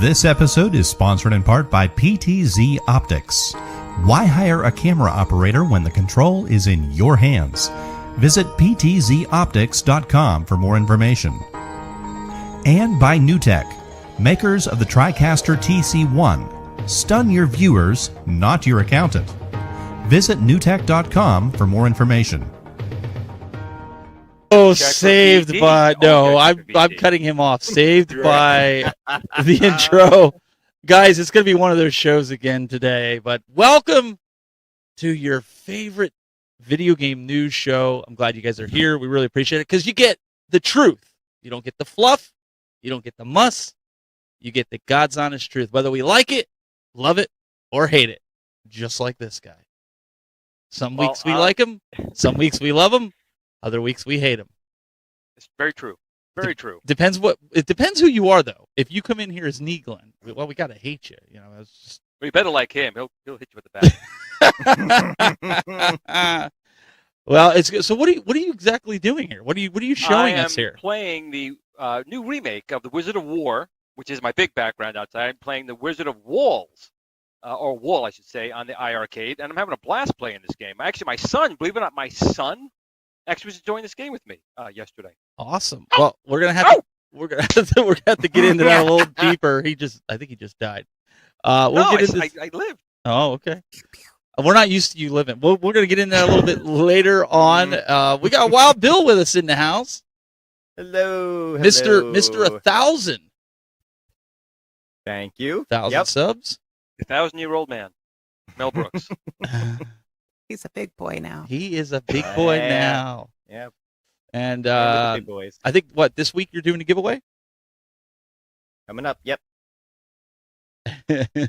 This episode is sponsored in part by PTZ Optics. Why hire a camera operator when the control is in your hands? Visit ptzoptics.com for more information. And by NewTek, makers of the TriCaster TC1. Stun your viewers, not your accountant. Visit newtek.com for more information. Oh, saved by no, I'm cutting him off. Saved by the intro. Guys, it's going to be one of those shows again today, but welcome to your favorite video game news show. I'm glad you guys are here. We really appreciate it because you get the truth. You don't get the fluff. You don't get the muss. You get the God's honest truth, whether we like it, love it, or hate it, just like this guy. Some weeks we like him. Some weeks we love him. Other weeks we hate him. It's very true. Very true. It depends who you are, though. If you come in here as Glen, well, we gotta hate you. You know, it's just. Well, you better like him. He'll hit you with the bat. Well, so. What are you exactly doing here? What are you showing us here? I'm playing the new remake of the Wizard of War, which is my big background outside. I'm playing the Wizard of Walls, or Wall, I should say, on the iArcade, and I'm having a blast playing this game. Actually, my son, believe it or not, actually was enjoying this game with me yesterday. Awesome. Well, we're gonna have to get into that a little deeper. I think he just died. I lived. Oh, okay. We're not used to you living. We're gonna get into that a little bit later on. We got Wild Bill with us in the house. Hello, Mr. 1,000. Thank you. 1,000 subs. 1,000-year-old man, Mel Brooks. He's a big boy now. He is a big boy now. Yep. And big boys. I think this week you're doing a giveaway? Coming up. Yep.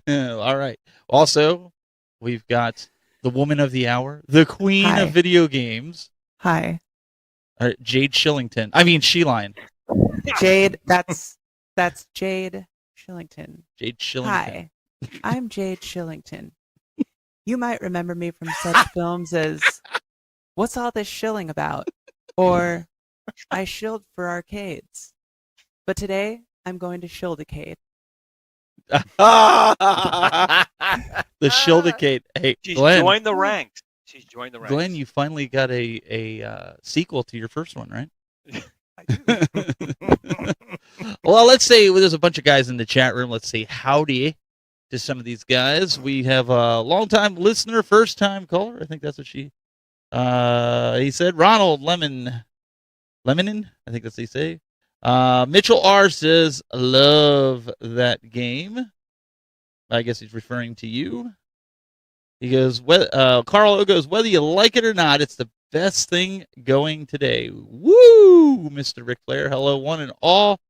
All right. Also, we've got the woman of the hour, the queen of video games. Hi. Jayde Shelion. I mean, Shelion. Jade, that's Jayde Shelion. Jayde Shelion. Hi. I'm Jayde Shelion. You might remember me from such films as What's All This Shilling About? Or I shilled for arcades. But today, I'm going to shildicade. The shildicade. Hey, She's Glen. joined the ranks. Glen, you finally got a sequel to your first one, right? I do. Well, let's say there's a bunch of guys in the chat room. Let's say howdy to some of these guys. We have a long-time listener, first-time caller. I think that's what he said. Ronald Lemonin. I think that's what he say. Mitchell R says, love that game. I guess he's referring to you. He goes, Carl O goes, whether you like it or not, it's the best thing going today. Woo, Mr. Ric Flair. Hello, one and all.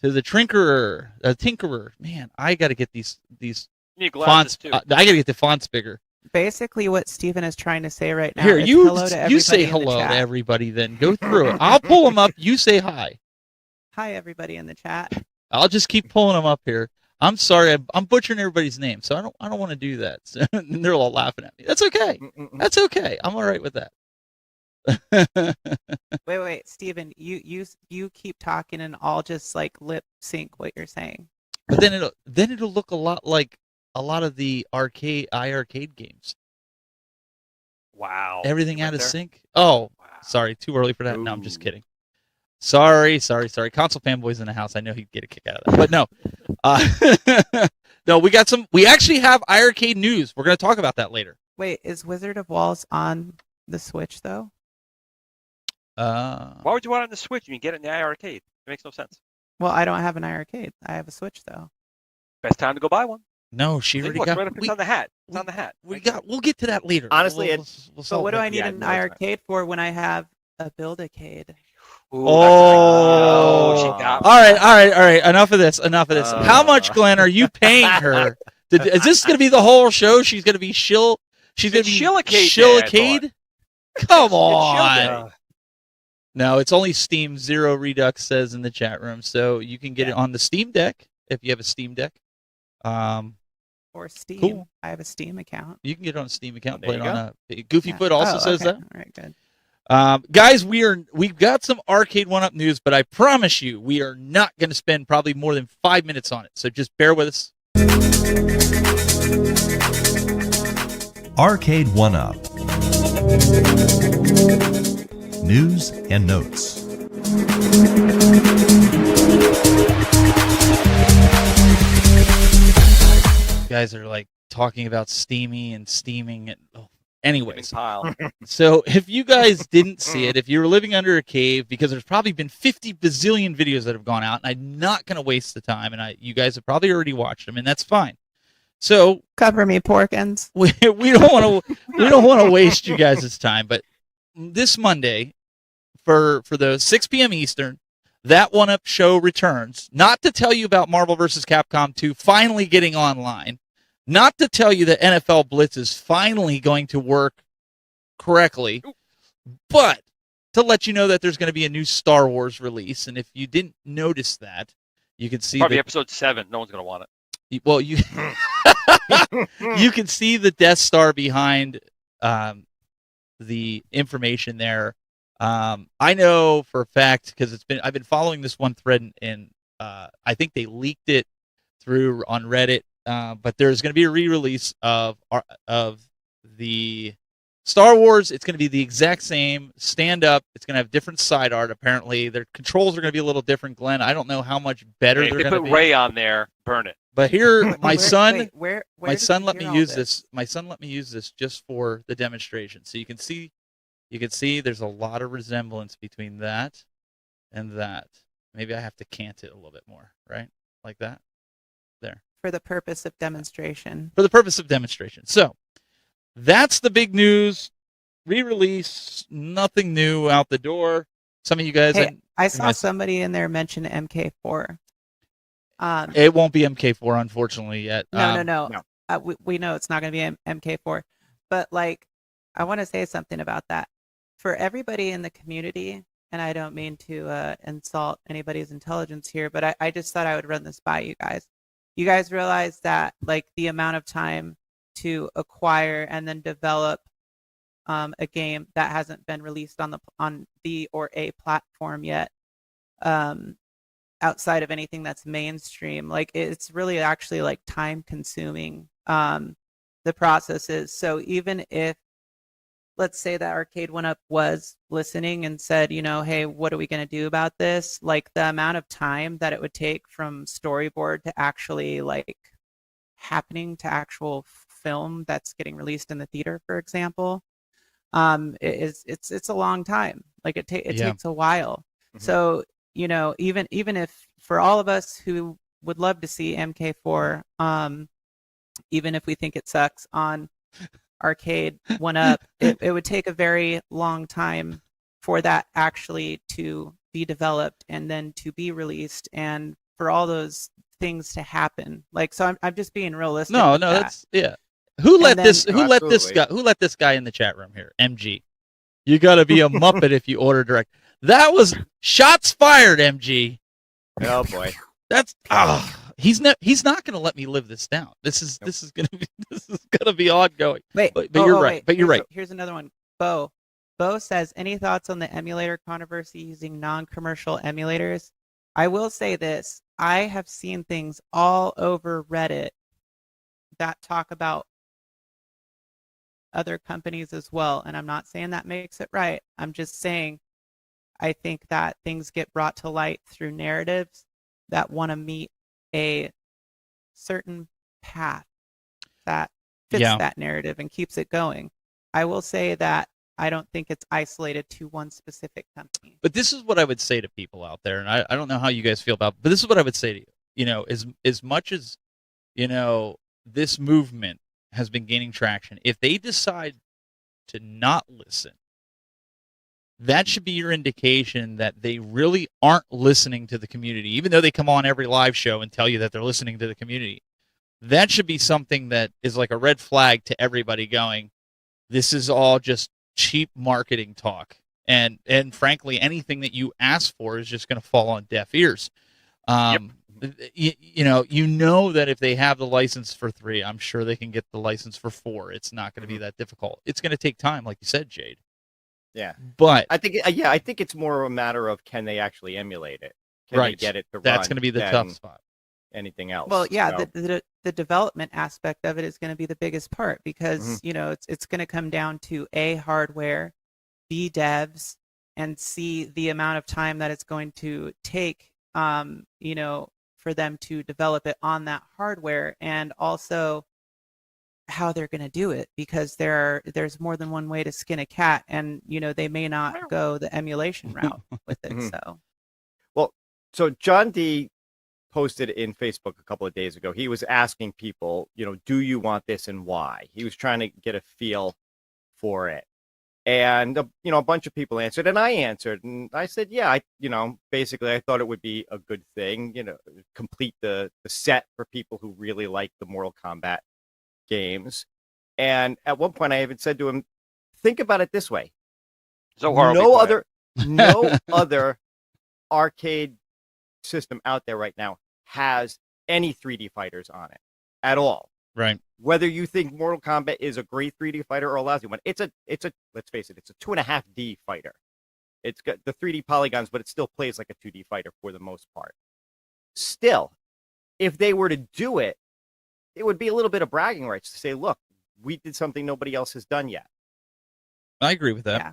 To the Tinkerer. Man, I got to get these fonts. Too. I got to get the fonts bigger. Basically, what Steven is trying to say right now Here, is you hello to everybody you say in the hello chat. to everybody. Then go through it. I'll pull them up. You say hi. Hi, everybody in the chat. I'll just keep pulling them up here. I'm sorry, I'm butchering everybody's name, so I don't want to do that. So, and they're all laughing at me. That's okay. That's okay. I'm all right with that. Wait, Steven, you keep talking and I'll just like lip sync what you're saying. But then it'll look a lot like a lot of the iArcade games. Wow. Everything Right out of there? sync. Oh, Wow. sorry, too early for that. No, I'm just kidding. Sorry. Console fanboys in the house. I know he'd get a kick out of that. But no. No, we actually have iArcade news. We're going to talk about that later. Wait, is Wizard of Walls on the Switch though? Why would you want it on the Switch? You can get it in the iArcade. It makes no sense. Well, I don't have an iArcade. I have a Switch though. Best time to go buy one. No, she already got. It's on the hat. It's on the hat. We'll get to that later. Honestly, So what do I need an iArcade for when I have a Build-A-Cade? Ooh, Oh, she got all right. Enough of this. How much, Glenn, are you paying her? Is this going to be the whole show? She's going to be She's going to be Shillicade. Come on. No, it's only Steam. Zero Redux says in the chat room, so you can get it on the Steam Deck if you have a Steam Deck. Or Steam. Cool. I have a Steam account. You can get it on a Steam account. There Play it you on a Goofy Foot also says that. All right, good. Guys, we've got some Arcade 1-Up news, but I promise you we are not going to spend probably more than 5 minutes on it. So just bear with us. Arcade 1-Up. News and notes. You guys are like talking about Steamy and steaming it. Oh. Anyways, Pile. so if you guys didn't see it, if you were living under a cave, because there's probably been 50 bazillion videos that have gone out, and I'm not going to waste the time, and you guys have probably already watched them, and that's fine. So Cover me, Porkins. we don't want to waste you guys' time, but this Monday for the 6 p.m. Eastern, that 1-Up show returns. Not to tell you about Marvel vs. Capcom 2 finally getting online. Not to tell you that NFL Blitz is finally going to work correctly, but to let you know that there's going to be a new Star Wars release. And if you didn't notice that, you can see Probably episode 7. No one's going to want it. Well, you you can see the Death Star behind the information there. I know for a fact because I've been following this one thread, and I think they leaked it through on Reddit. But there's going to be a re-release of the Star Wars. It's going to be the exact same stand-up. It's going to have different side art, apparently. Their controls are going to be a little different, Glenn. I don't know how much better Hey, they're if going they to put be. Ray on there, burn it. But here, my Wait, son where let did me you hear all use this. My son let me use this just for the demonstration. So you can see there's a lot of resemblance between that and that. Maybe I have to cant it a little bit more, right? Like that. There. For the purpose of demonstration. For the purpose of demonstration. So that's the big news. Re-release, nothing new out the door. Some of you guys, Hey, I saw somebody in there mention MK4. it won't be MK4 unfortunately yet. No. We know it's not going to be MK4, but like, I want to say something about that for everybody in the community. And I don't mean to insult anybody's intelligence here, but I just thought I would run this by you guys. You guys realize that like the amount of time to acquire and then develop a game that hasn't been released on the or a platform yet, outside of anything that's mainstream, like it's really actually like time consuming. The process is. So even if, let's say that Arcade 1-Up was listening and said, hey, what are we going to do about this? Like the amount of time that it would take from storyboard to actually like happening to actual film that's getting released in the theater, for example, it's a long time. Like it takes a while. Mm-hmm. So, even if for all of us who would love to see MK4, even if we think it sucks on Arcade 1-Up, it would take a very long time for that actually to be developed and then to be released and for all those things to happen. Like, so I'm just being realistic. No, that's Who let this guy in the chat room here? MG. You got to be a muppet if you order direct. That was shots fired, MG. Oh boy. That's he's not going to let me live this down. This is going to be ongoing. Wait, but you're right. Wait. But you're right. Here's another one. Bo says, any thoughts on the emulator controversy using non-commercial emulators? I will say this. I have seen things all over Reddit that talk about other companies as well, and I'm not saying that makes it right. I'm just saying I think that things get brought to light through narratives that want to meet a certain path that fits that narrative and keeps it going. I will say that I don't think it's isolated to one specific company. But this is what I would say to people out there, and I don't know how you guys feel about it, but this is what I would say to you. As much as, this movement has been gaining traction, if they decide to not listen, that should be your indication that they really aren't listening to the community, even though they come on every live show and tell you that they're listening to the community. That should be something that is like a red flag to everybody going, this is all just cheap marketing talk. And frankly, anything that you ask for is just going to fall on deaf ears. Yep. You know that if they have the license for 3, I'm sure they can get the license for 4. It's not going to be that difficult. It's going to take time, like you said, Jayde. Yeah. But I think I think it's more a matter of can they actually emulate it? Can they right, get it to that's run going to be the than tough spot. anything else? Well, yeah, So, the development aspect of it is going to be the biggest part because Mhm. it's going to come down to A, hardware, B, devs, and C, the amount of time that it's going to take for them to develop it on that hardware, and also how they're going to do it, because there's more than one way to skin a cat, and they may not go the emulation route with it. Mhm. So well, so John D posted in Facebook a couple of days ago. He was asking people, do you want this and why? He was trying to get a feel for it. And, a bunch of people answered, and I answered, and I said, yeah, basically I thought it would be a good thing, complete the set for people who really like the Mortal Kombat games. And at one point I even said to him, think about it this way. Zohar will be No quiet. no other arcade system out there right now has any 3D fighters on it at all. Right. Whether you think Mortal Kombat is a great 3D fighter or a lousy one, it's a let's face it, it's a 2.5D fighter. It's got the 3D polygons, but it still plays like a 2D fighter for the most part. Still, if they were to do it, it would be a little bit of bragging rights to say, look, we did something nobody else has done yet. I agree with that. yeah.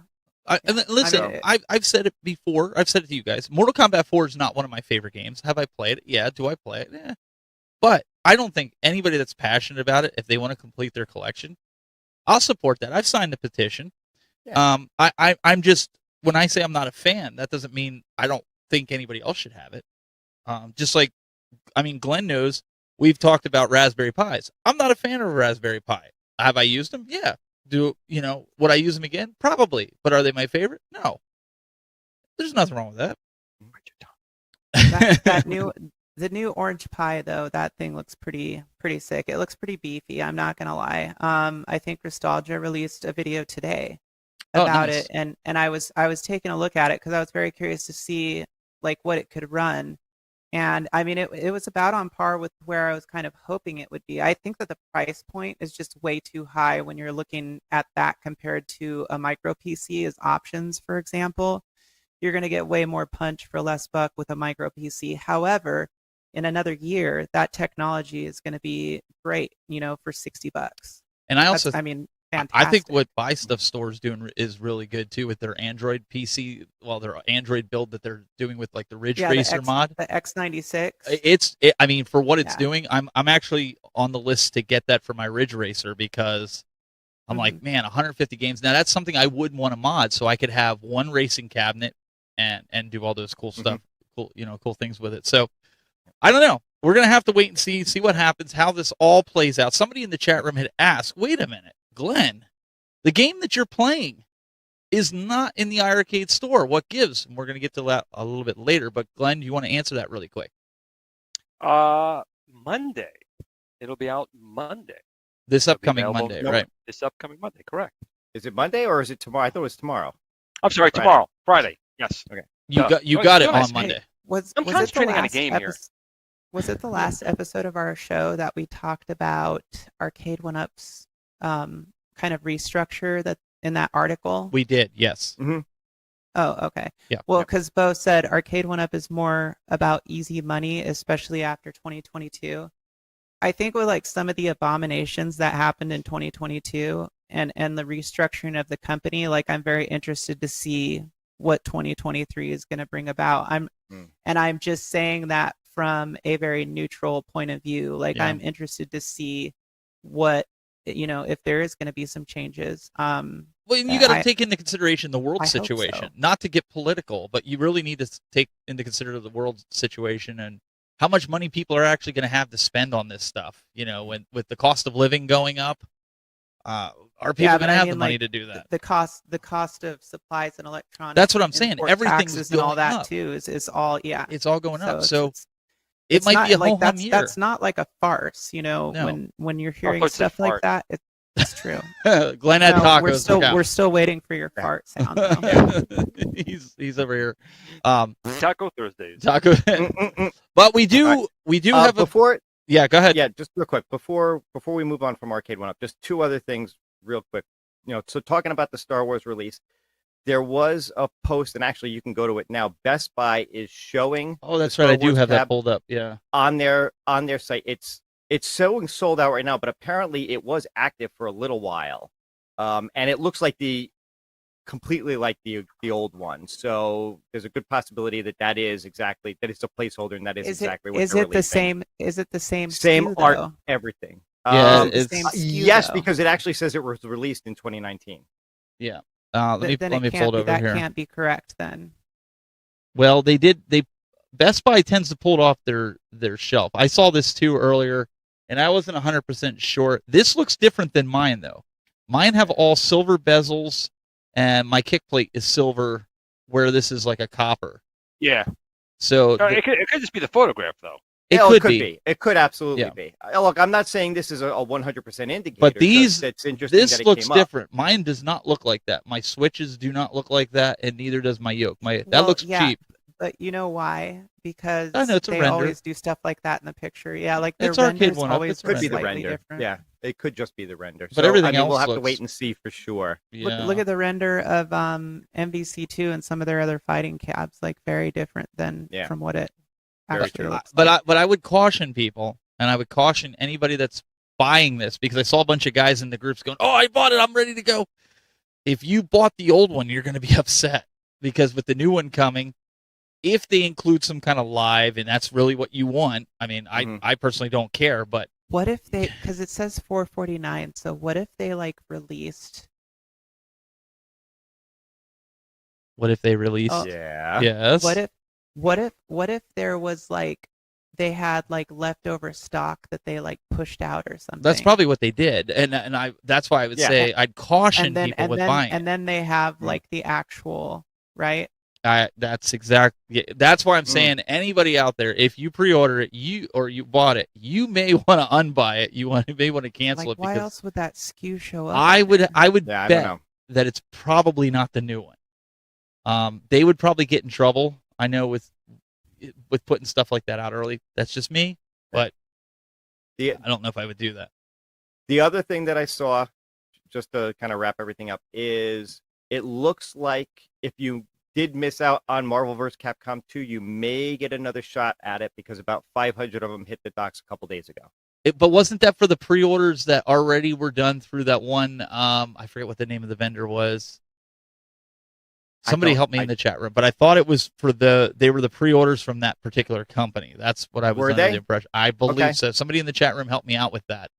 And listen, I've said it before. I've said it to you guys. Mortal Kombat 4 is not one of my favorite games. Have I played it? Yeah. Do I play it? Yeah. But I don't think anybody that's passionate about it, if they want to complete their collection, I'll support that. I've signed a petition. Yeah. I'm just, when I say I'm not a fan, that doesn't mean I don't think anybody else should have it. Just like, Glenn knows we've talked about Raspberry Pis. I'm not a fan of a Raspberry Pi. Have I used them? Yeah. Would I use them again? Probably. But are they my favorite? No. There's nothing wrong with that. The new Orange Pi, though, that thing looks pretty sick. It looks pretty beefy. I'm not gonna lie. I think Nostalgia released a video today about nice. it, and I was taking a look at it because I was very curious to see like what it could run. And it was about on par with where I was kind of hoping it would be. I think that the price point is just way too high when you're looking at that compared to a micro PC as options, for example. You're going to get way more punch for less buck with a micro PC. However, in another year, that technology is going to be great, for $60. And I also, fantastic. I think what Buy Stuff Store is doing is really good too with their Android PC, their Android build that they're doing with like the Ridge Racer mod. The X96. For what it's doing, I'm actually on the list to get that for my Ridge Racer because I'm like, man, 150 games. Now that's something I would want to mod so I could have one racing cabinet and do all those cool stuff, cool things with it. So I don't know. We're gonna have to wait and see what happens, how this all plays out. Somebody in the chat room had asked, wait a minute, Glenn, the game that you're playing is not in the iArcade store. What gives? And we're going to get to that a little bit later. But Glenn, do you want to answer that really quick? Monday. It'll be out Monday. This upcoming Monday, right? This upcoming Monday, correct. Is it Monday or is it tomorrow? I thought it was tomorrow. I'm sorry, Friday. tomorrow. Friday. Yes. Okay. You got it on Monday. I'm concentrating on a game here. Was it the last episode of our show that we talked about Arcade 1UP's kind of restructure that in that article? We did, yes. Mm-hmm. Oh, okay. Yeah. Well, because Bo said Arcade 1UP is more about easy money, especially after 2022. I think with like some of the abominations that happened in 2022 and the restructuring of the company, like I'm very interested to see what 2023 is going to bring about. And I'm just saying that from a very neutral point of view. Like I'm interested to see what, if there is going to be some changes. Well, you got to take into consideration the world situation, not to get political, but you really need to take into consideration the world situation and how much money people are actually going to have to spend on this stuff. With the cost of living going up, are people going to have the money to do that? The cost of supplies and electronics. That's what I'm saying. Everything's and all that up. Too is all It's all going up. So it might be a whole that's, year. That's not like a farce, when you're hearing stuff like that. It's true. Glenn had tacos. We're still waiting for your fart sound. He's over here. Taco Thursdays. Taco. But we do have before. Yeah, go ahead. Yeah, just real quick before we move on from Arcade 1UP, just two other things real quick. So talking about the Star Wars release, there was a post, and actually you can go to it now. Best Buy is showing. Oh, that's the right. Star I do Wars have that cab pulled up. Yeah. on their site. It's so sold out right now, but apparently it was active for a little while, and it looks like completely like the old one. So there's a good possibility that is exactly that. It's a placeholder, and that is exactly what is they're it the releasing. same? Is it the same? Same SKU, art, though? everything. Yeah, Is it the same SKU, Yes, though? because it actually says it was released in 2019. Yeah. Let me Then let it me can't fold be, over that here. can't be correct then. Well, they Best Buy tends to pull it off their shelf. I saw this too earlier, and I wasn't 100% sure. This looks different than mine though. Mine have all silver bezels, and my kick plate is silver, where this is like a copper. Yeah. So No, it could just be the photograph though. it Yeah, could be. It could absolutely Yeah. be. Look, I'm not saying this is a 100% indicator. But it's interesting this that it looks came up. different. Mine does not look like that. My switches do not look like that, and neither does my yoke. That Well, looks yeah, cheap. But you know why? Because I know, it's a they render. always do stuff like that in the picture. Yeah, like their It's arcade renders one-up, always it's a Could be the slightly render. different. Yeah, it could just be the render. But everything we'll else have to looks- wait and see for sure. Yeah. Look at the render of MVC2 and some of their other fighting cabs, like very different than Yeah. from what it Very actually true. looks But like. I would caution people, and I would caution anybody that's buying this, because I saw a bunch of guys in the groups going, "Oh, I bought it. I'm ready to go." If you bought the old one, you're going to be upset, because with the new one coming, if they include some kind of live, and that's really what you want. I mean, I personally don't care, but What if they? Because it says 449. So what if they like released? what if they release? Oh, Yeah. Yes. What if there was like they had like leftover stock that they like pushed out or something? That's probably what they did, and that's why I would Yeah. say I'd caution people with buying. and then they have like the actual right. That's why I'm saying anybody out there, if you pre-order it, you bought it, you may want to unbuy it. You may want to cancel Like, it, why because else would that SKU show up? I would Yeah, I don't bet know. that it's probably not the new one. They would probably get in trouble. I know with putting stuff like that out early. That's just me, but The I don't know if I would do that. the other thing that I saw, just to kind of wrap everything up, is it looks like if you did miss out on Marvel vs. Capcom 2, you may get another shot at it, because about 500 of them hit the docks a couple days ago. But wasn't that for the pre-orders that already were done through that one? I forget what the name of the vendor was. Somebody help me in the chat room, but I thought it was they were the pre-orders from that particular company. That's what I was under the impression. I believe so. Somebody in the chat room help me out with that.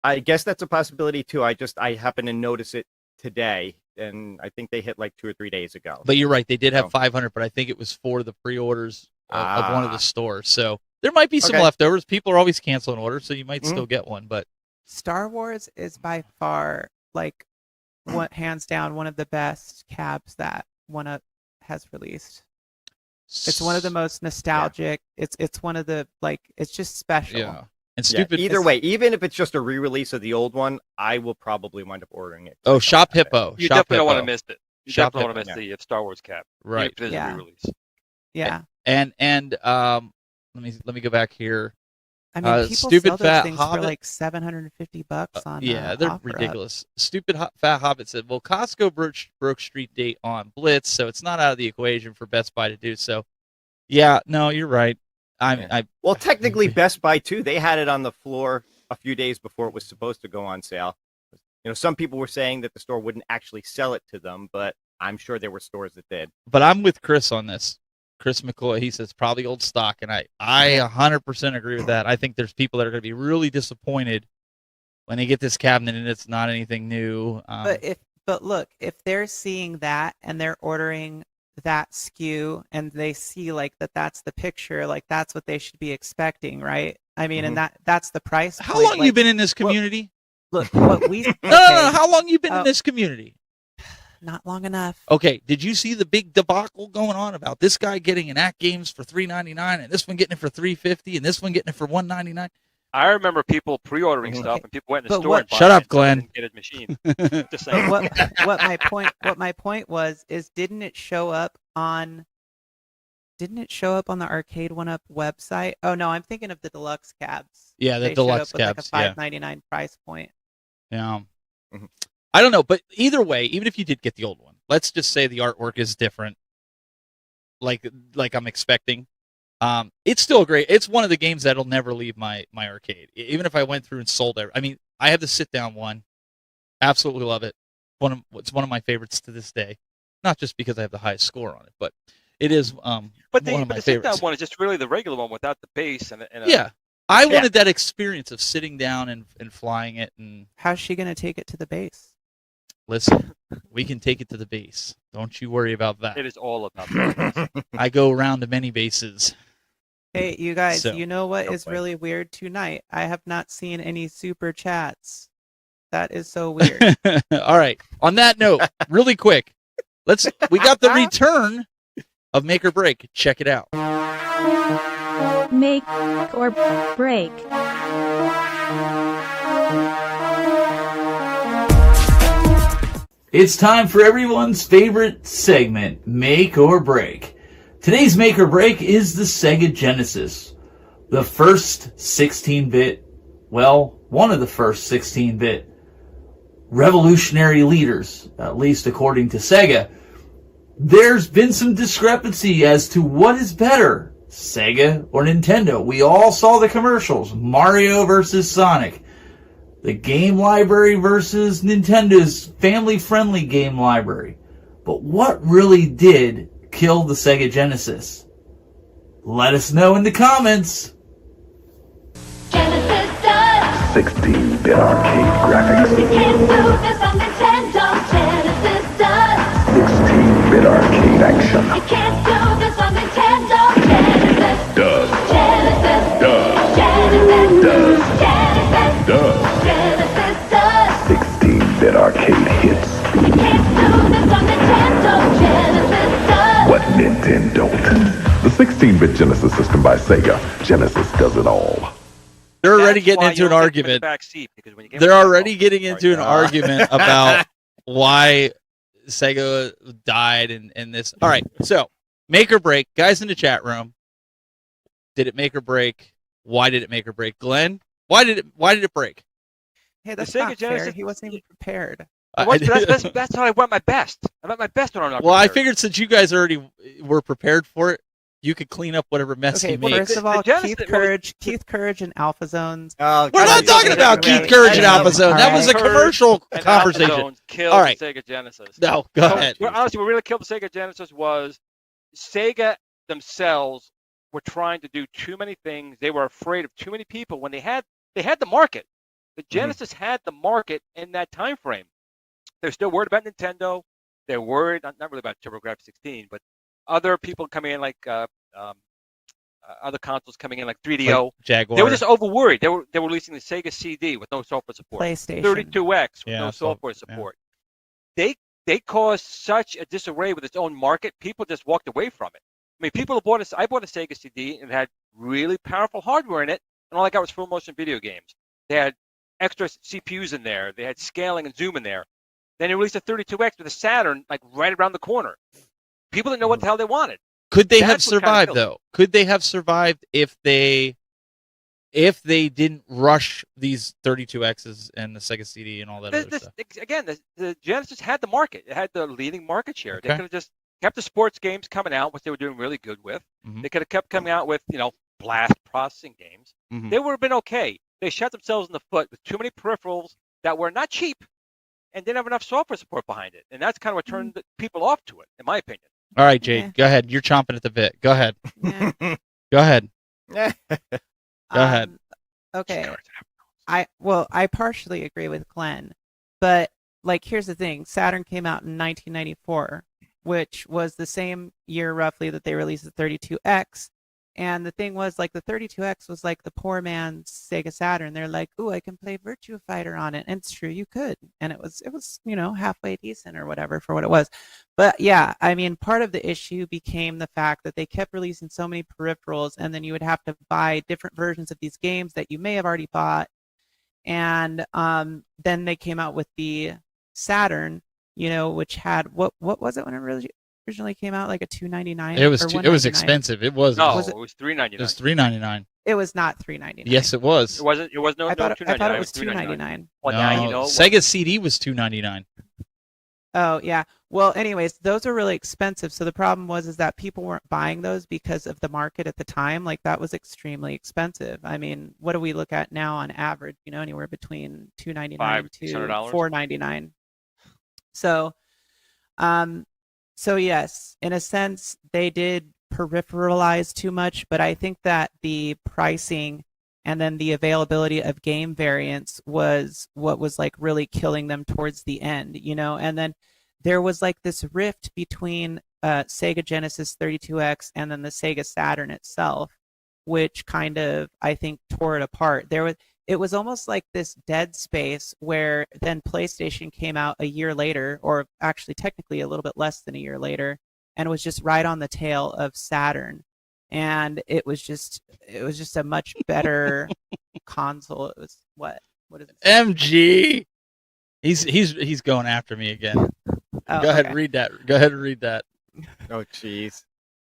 I guess that's a possibility too. I happened to notice it today, and I think they hit like 2 or 3 days ago. But you're right, they did have 500, but I think it was for the pre-orders of one of the stores. So there might be some leftovers. People are always canceling orders, so you might still get one. But Star Wars is by far like hands down one of the best cabs that one has released. It's one of the most nostalgic. Yeah. It's one of the it's just special. Yeah. And stupid. Either way, even if it's just a re-release of the old one, I will probably wind up ordering it. Oh, Shop Hippo. You Shop definitely don't Hippo. want to miss it. You Shop definitely want to Hippo. miss the Star Wars cap. Right. If it is a re-release. Yeah. And let me go back here. I mean, people Stupid sell those Fat things Hobbit for like $750 on. Yeah, they're ridiculous. Stupid Fat Hobbit said, "Well, Costco broke street date on Blitz, so it's not out of the equation for Best Buy to do so." Yeah, no, you're right. Well, technically, Best Buy too. They had it on the floor a few days before it was supposed to go on sale. You know, some people were saying that the store wouldn't actually sell it to them, but I'm sure there were stores that did. But I'm with Chris on this. Chris McCoy, he says probably old stock, and I 100% agree with that. I think there's people that are going to be really disappointed when they get this cabinet and it's not anything new. But look, if they're seeing that and they're ordering that SKU and they see like that's the picture, like that's what they should be expecting, right? I mean, and that's the price. How long you been in this community? Look, what we no. How long you been in this community? Not long enough. Okay, did you see the big debacle going on about this guy getting an Act Games for $3.99 and this one getting it for $3.50 and this one getting it for $1.99? I remember people pre-ordering stuff and people went in the store and bought Shut up, it Glenn. and get his machine. Just saying. What my point was is didn't it show up on the Arcade 1-Up website? Oh no, I'm thinking of the deluxe cabs. Yeah, the they deluxe showed up with cabs. like a $5.99 price point. Yeah. I don't know, but either way, even if you did get the old one, let's just say the artwork is different, like I'm expecting. It's still great. It's one of the games that'll never leave my arcade, even if I went through and sold it. I mean, I have the sit down one. Absolutely love it. It's one of my favorites to this day. Not just because I have the highest score on it, but it is But one the of my sit-down favorites. one is just really the regular one without the base and Yeah, I wanted that experience of sitting down and flying it. And How's she gonna take it to the base? listen, we can take it to the base. Don't you worry about that. It is all about that. I go around to many bases. Hey, you guys, So- you know what is Okay. really weird tonight? I have not seen any super chats. That is so weird. All right. On that note, really quick, we got the return of Make or Break. Check it out. Make or break. It's time for everyone's favorite segment, Make or Break. Today's Make or Break is the Sega Genesis, the first 16-bit, well, one of the first 16-bit revolutionary leaders, at least according to Sega. There's been some discrepancy as to what is better, Sega or Nintendo. We all saw the commercials, Mario versus Sonic. The game library versus Nintendo's family-friendly game library. But what really did kill the Sega Genesis? Let us know in the comments. Genesis does. 16-bit arcade graphics. You can't do this on Nintendo. Genesis does. 16-bit arcade action. You can't do this on Nintendo. Genesis Does. Genesis Does. Genesis Does. Genesis Does. Genesis does. 16-bit arcade hits. You can't do this on Nintendo. Genesis does. What Nintendo don't. The 16-bit Genesis system by Sega. Genesis does it all. They're already That's getting why into you an don't get argument. the back seat, because when you get They're in the already back, getting into an argument about why Sega died and this. All right, so Make or Break, guys in the chat room. Did it make or break? Why did it make or break? Glenn, why did it break? Hey, that's Sega not fair. Genesis- He wasn't even prepared. That's how I went my best. I went my best when I'm not well, I prepared. figured since you guys already were prepared for it, you could clean up whatever mess Okay, he well, made. first of The all, Genesis- Keith Courage and Alpha Zones. Oh, We're not talking about Keith Courage and Alpha Zone. That was a Courage commercial and conversation. Alpha Zones killed All right. the Sega Genesis. No, go So, ahead. honestly, what really killed the Sega Genesis was Sega themselves were trying to do too many things. They were afraid of too many people when they had the market. The Genesis had the market in that time frame. They're still worried about Nintendo. They're worried, not really about TurboGrafx 16, but other people coming in like other consoles coming in like 3DO. Like Jaguar. They were just over worried. They were releasing the Sega CD with no software support. PlayStation. 32X with Yeah, no so- software yeah. support. They caused such a disarray with its own market. People just walked away from it. I mean, people bought I bought a Sega CD and it had really powerful hardware in it, and all I got was full motion video games. They had extra CPUs in there. They had scaling and zoom in there. Then they released a 32X with a Saturn like right around the corner. People didn't know what the hell they wanted. Could they have That's what kinda survived killed it. though? Could they have survived if they didn't rush these 32Xs and the Sega CD and all that other stuff? Again, the Genesis had the market. It had the leading market share. They Okay. could have just kept the sports games coming out, which they were doing really good with. Mhm. They could have kept coming out with, blast processing games. Mhm. They would have been okay. They shot themselves in the foot with too many peripherals that were not cheap and didn't have enough software support behind it. And that's kind of what turned the people off to it, in my opinion. All right, Jade, Yeah. go ahead. You're chomping at the bit. Go ahead. Yeah. Go ahead. Go ahead. Okay. I partially agree with Glenn, but like here's the thing: Saturn came out in 1994, which was the same year roughly that they released the 32X. And the thing was, like, the 32X was like the poor man's Sega Saturn. They're like, "Ooh, I can play Virtua Fighter on it," and it's true, you could, and it was halfway decent or whatever for what it was. But yeah, I mean, part of the issue became the fact that they kept releasing so many peripherals, and then you would have to buy different versions of these games that you may have already bought. And then they came out with the Saturn, which had what was it when it originally came out, like a $299? It was or it was $199? expensive. It was. No, Was it was $3.99. It was $3.99. It was not $399. Yes, it was. It wasn't. It was no. I thought $2.99. it was $3.99. $299. Well, now you No, know. Sega CD was $2.99. Oh, yeah. Well, anyways, those are really expensive. So the problem is that people weren't buying those because of the market at the time. Like that was extremely expensive. I mean, what do we look at now on average? Anywhere between $299 to $500-$600. $499. So, um, so yes, in a sense, they did peripheralize too much, but I think that the pricing and then the availability of game variants was what was like really killing them towards the end, and then there was like this rift between Sega Genesis 32X and then the Sega Saturn itself, which kind of, I think, tore it apart. It was almost like this dead space where then PlayStation came out a year later, or actually technically a little bit less than a year later, and was just right on the tail of Saturn. And it was just a much better console. It was what is it? MG. He's going after me again. Oh, Go ahead, okay. read that. Go ahead and read that. Oh, jeez.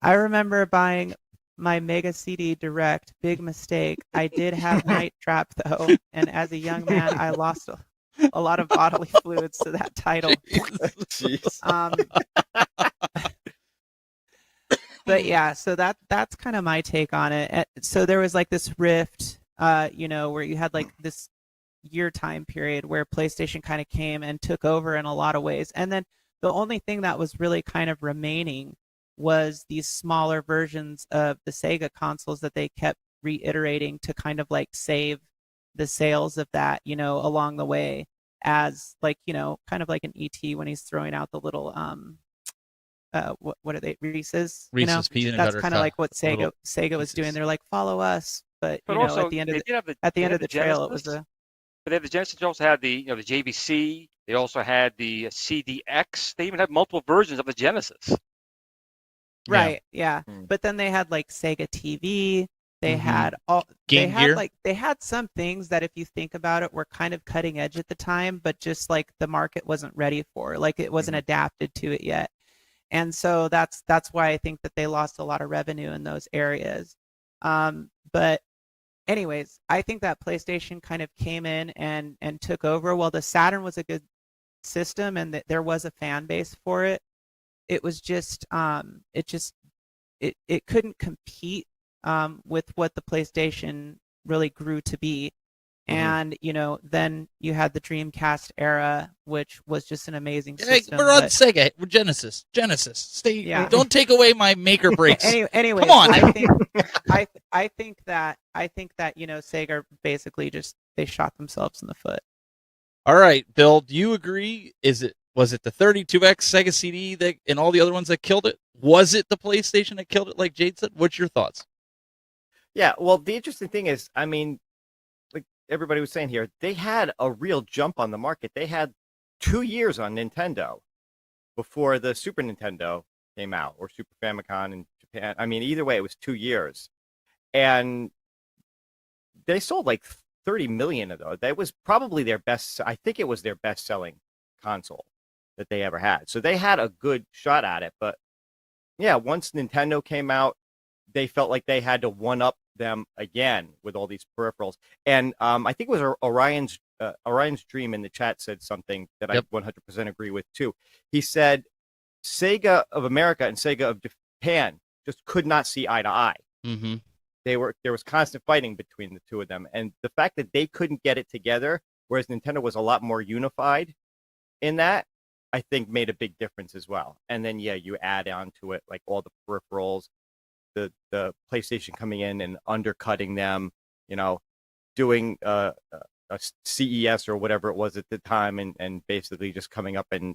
I remember buying my Mega CD Direct. Big mistake. I did have Night Trap though, and as a young man, I lost a lot of bodily fluids to that title. Jeez. But yeah, so that's kind of my take on it. So there was like this rift, where you had like this year time period where PlayStation kind of came and took over in a lot of ways. And then the only thing that was really kind of remaining was these smaller versions of the Sega consoles that they kept reiterating to kind of like save the sales of that, along the way, as like, kind of like an ET when he's throwing out the little what are they, Reese's Reese's peanut that's butter kind of like what little Sega was doing. They're like, follow us, but also at the end they of did have the at the they end had of the the trail, it Genesis, was a but they had the Genesis. They also had the the JVC. They also had the CDX. They even had multiple versions of the Genesis. right, yeah. Hmm. But then they had like Sega TV. They Mhm. had Game Gear. they had some things that if you think about it were kind of cutting edge at the time, but just like the market wasn't ready for, like it wasn't Mhm. adapted to it yet. And so that's why I think that they lost a lot of revenue in those areas. But anyways, I think that PlayStation kind of came in and took over. While the Saturn was a good system and that there was a fan base for it, it was just it couldn't compete with what the PlayStation really grew to be. Mhm. And then you had the Dreamcast era, which was just an amazing Hey, system. we're on but Sega. We're Genesis. Stay. Yeah. Don't take away my make or breaks. Anyways, Come on. I think that Sega basically just they shot themselves in the foot. All right, Bill. Do you agree? Was it the 32X Sega CD that and all the other ones that killed it? Was it the PlayStation that killed it? Like Jade said. What's your thoughts? Yeah, well, the interesting thing is, I mean, like everybody was saying here, they had a real jump on the market. They had 2 years on Nintendo before the Super Nintendo came out, or Super Famicom in Japan. I mean, either way, it was 2 years. And they sold like 30 million of those. That was probably their best. I think it was their best-selling console that they ever had. So they had a good shot at it. But yeah, once Nintendo came out, they felt like they had to one-up them again with all these peripherals. And I think it was Orion's Dream in the chat said something that Yep. I 100% agree with too. He said Sega of America and Sega of Japan just could not see eye to eye. Mm-hmm. There was constant fighting between the two of them, and the fact that they couldn't get it together, whereas Nintendo was a lot more unified in that, I think made a big difference as well. And then yeah, you add on to it like all the peripherals, the PlayStation coming in and undercutting them, doing a CES or whatever it was at the time, and basically just coming up and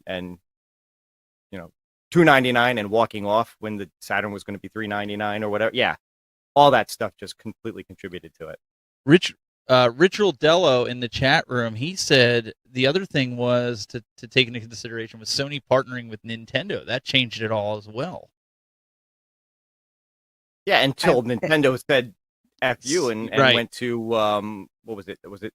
$299 and walking off when the Saturn was going to be $399 or whatever. Yeah, all that stuff just completely contributed to it. Ritual Dello in the chat room, he said the other thing was to take into consideration was Sony partnering with Nintendo. That changed it all as well. Yeah, until Nintendo said F you and Right. went to what was it? Was it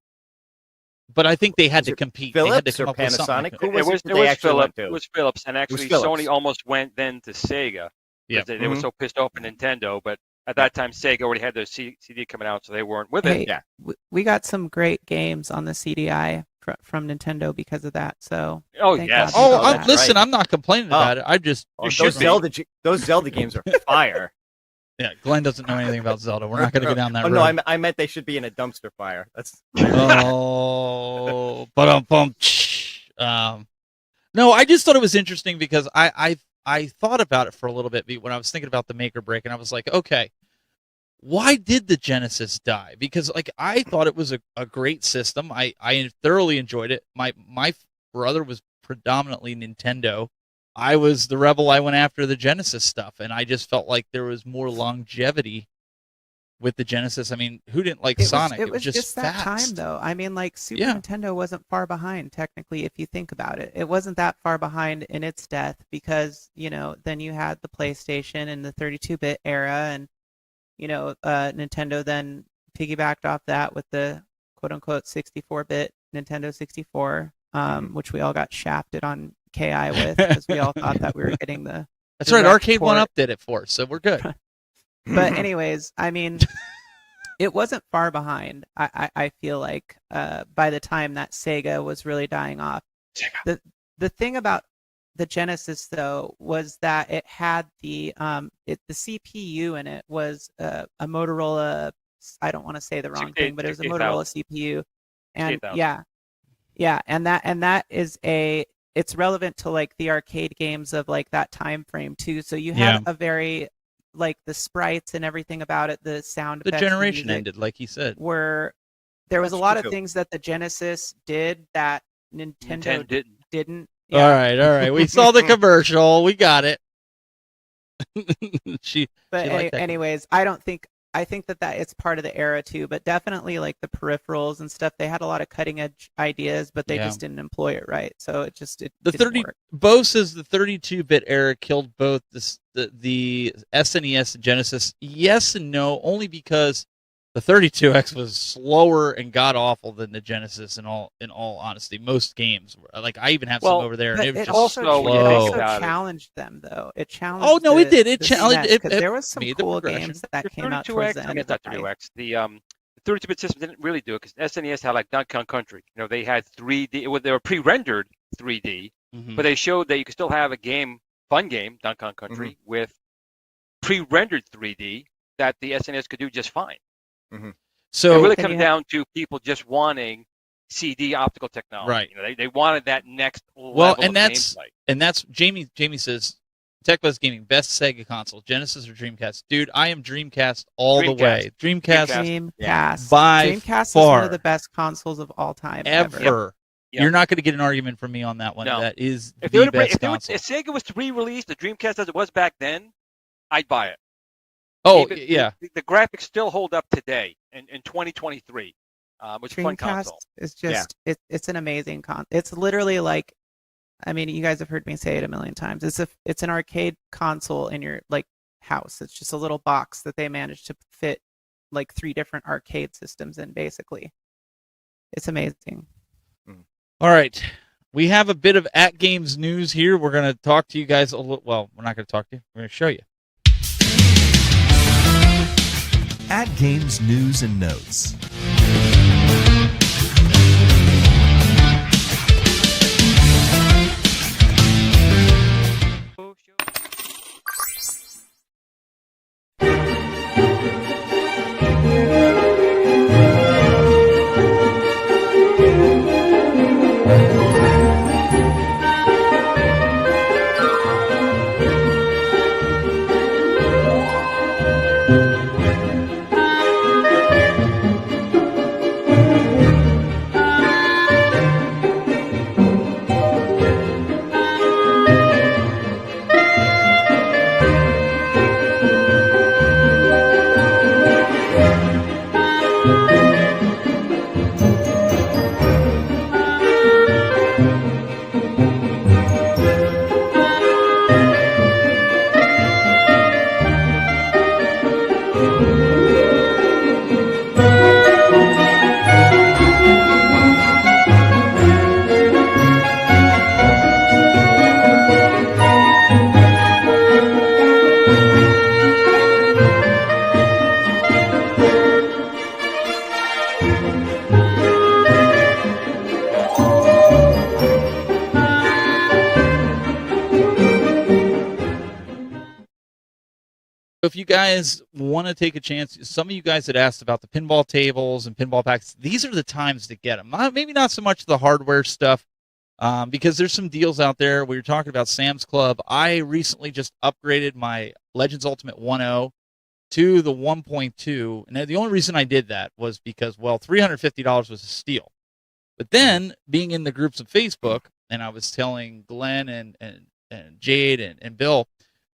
But I think they had Was to it compete. They had Philips to come or up with something like Panasonic? that. Who was it that it they was actually went Philips. to? It was Philips, and actually Philips. Sony almost went then to Sega. Yep. They were Mhm. so pissed off at Nintendo, but at that time Sega already had their CD coming out, so they weren't with it. Hey, Yeah. we got some great games on the CDI from Nintendo because of that. So Oh, thank yes. God they Oh, did that. listen, right. I'm not complaining about it. I just Oh, should those Zelda games are fire. yeah. Glenn doesn't know anything about Zelda. We're not going to go down that Oh road. no, I meant they should be in a dumpster fire. That's Oh, but no, I just thought it was interesting because I thought about it for a little bit when I was thinking about the make or break, and I was like, okay, why did the Genesis die? Because like I thought it was a great system. I thoroughly enjoyed it. My brother was predominantly Nintendo. I was the rebel. I went after the Genesis stuff, and I just felt like there was more longevity with the Genesis. I mean, who didn't like Sonic? It was just that fast. time, though. I mean, like Super Yeah. Nintendo wasn't far behind, technically, if you think about it. It wasn't that far behind in its death because, then you had the PlayStation and the 32-bit era, and Nintendo then piggybacked off that with the quote-unquote 64-bit Nintendo 64, which we all got shafted on KI with because we all thought that we were getting the. That's right. direct Arcade One port. Up did it for us, so we're good. But anyways, I mean, it wasn't far behind. I feel like by the time that Sega was really dying off. The thing about the Genesis though was that it had the CPU in it was a Motorola. I don't want to say the wrong thing, but it was a Motorola CPU, and yeah, and that is it's relevant to like the arcade games of like that time frame too. So you had a very like the sprites and everything about it, the sound The effects, generation music ended, like he said. were there was That's a lot true. of things that the Genesis did that Nintendo didn't. All right. We saw the commercial. We got it. she. But she liked that. anyways, I think that it's part of the era too, but definitely like the peripherals and stuff, they had a lot of cutting edge ideas, but they just didn't employ it right. So it didn't work. Bo says the 32-bit era killed both the SNES and Genesis. Yes and no, only because the 32X was slower and god awful than the Genesis in all honesty. Most games, like I even have some over there, and But it was it just also slow. challenged them though. It challenged. Oh no, it did. It the challenged SNES, it. 'cause there was some made the cool progression. games that came out The towards the 32X, end of not the 32X. The 32-bit system didn't really do it because SNES had like Donkey Kong Country. They had 3D. They were pre-rendered 3D, but they showed that you could still have a fun game, Donkey Kong Country, with pre-rendered 3D that the SNES could do just fine. So it really comes down to people just wanting CD optical technology. Right. They wanted that next level well, of and gameplay. that's Jamie says TechBuzz Gaming best Sega console, Genesis or Dreamcast. Dude, I am Dreamcast all the way. Dreamcast by Dreamcast is far one of the best consoles of all time ever. You're not going to get an argument from me on that one. No. That is If the best console. If Sega was to re-release the Dreamcast as it was back then, I'd buy it. Oh, Even, yeah. The graphics still hold up today in 2023. Which fun Dreamcast console. is just it's an amazing It's literally like, I mean, you guys have heard me say it a million times. It's an arcade console in your like house. It's just a little box that they managed to fit like 3 different arcade systems in. Basically, it's amazing. All right, we have a bit of At Games news here. We're going to talk to you guys a little. Well, we're not going to talk to you. We're going to show you. At Games news and notes. if you guys want to take a chance, some of you guys had asked about the pinball tables and pinball packs. These are the times to get them. Maybe not so much the hardware stuff, because there's some deals out there. We were talking about Sam's Club. I recently just upgraded my Legends Ultimate 1.0 to the 1.2. And the only reason I did that was because, well, $350 was a steal. But then, being in the groups of Facebook, and I was telling Glenn and Jayde and Bill,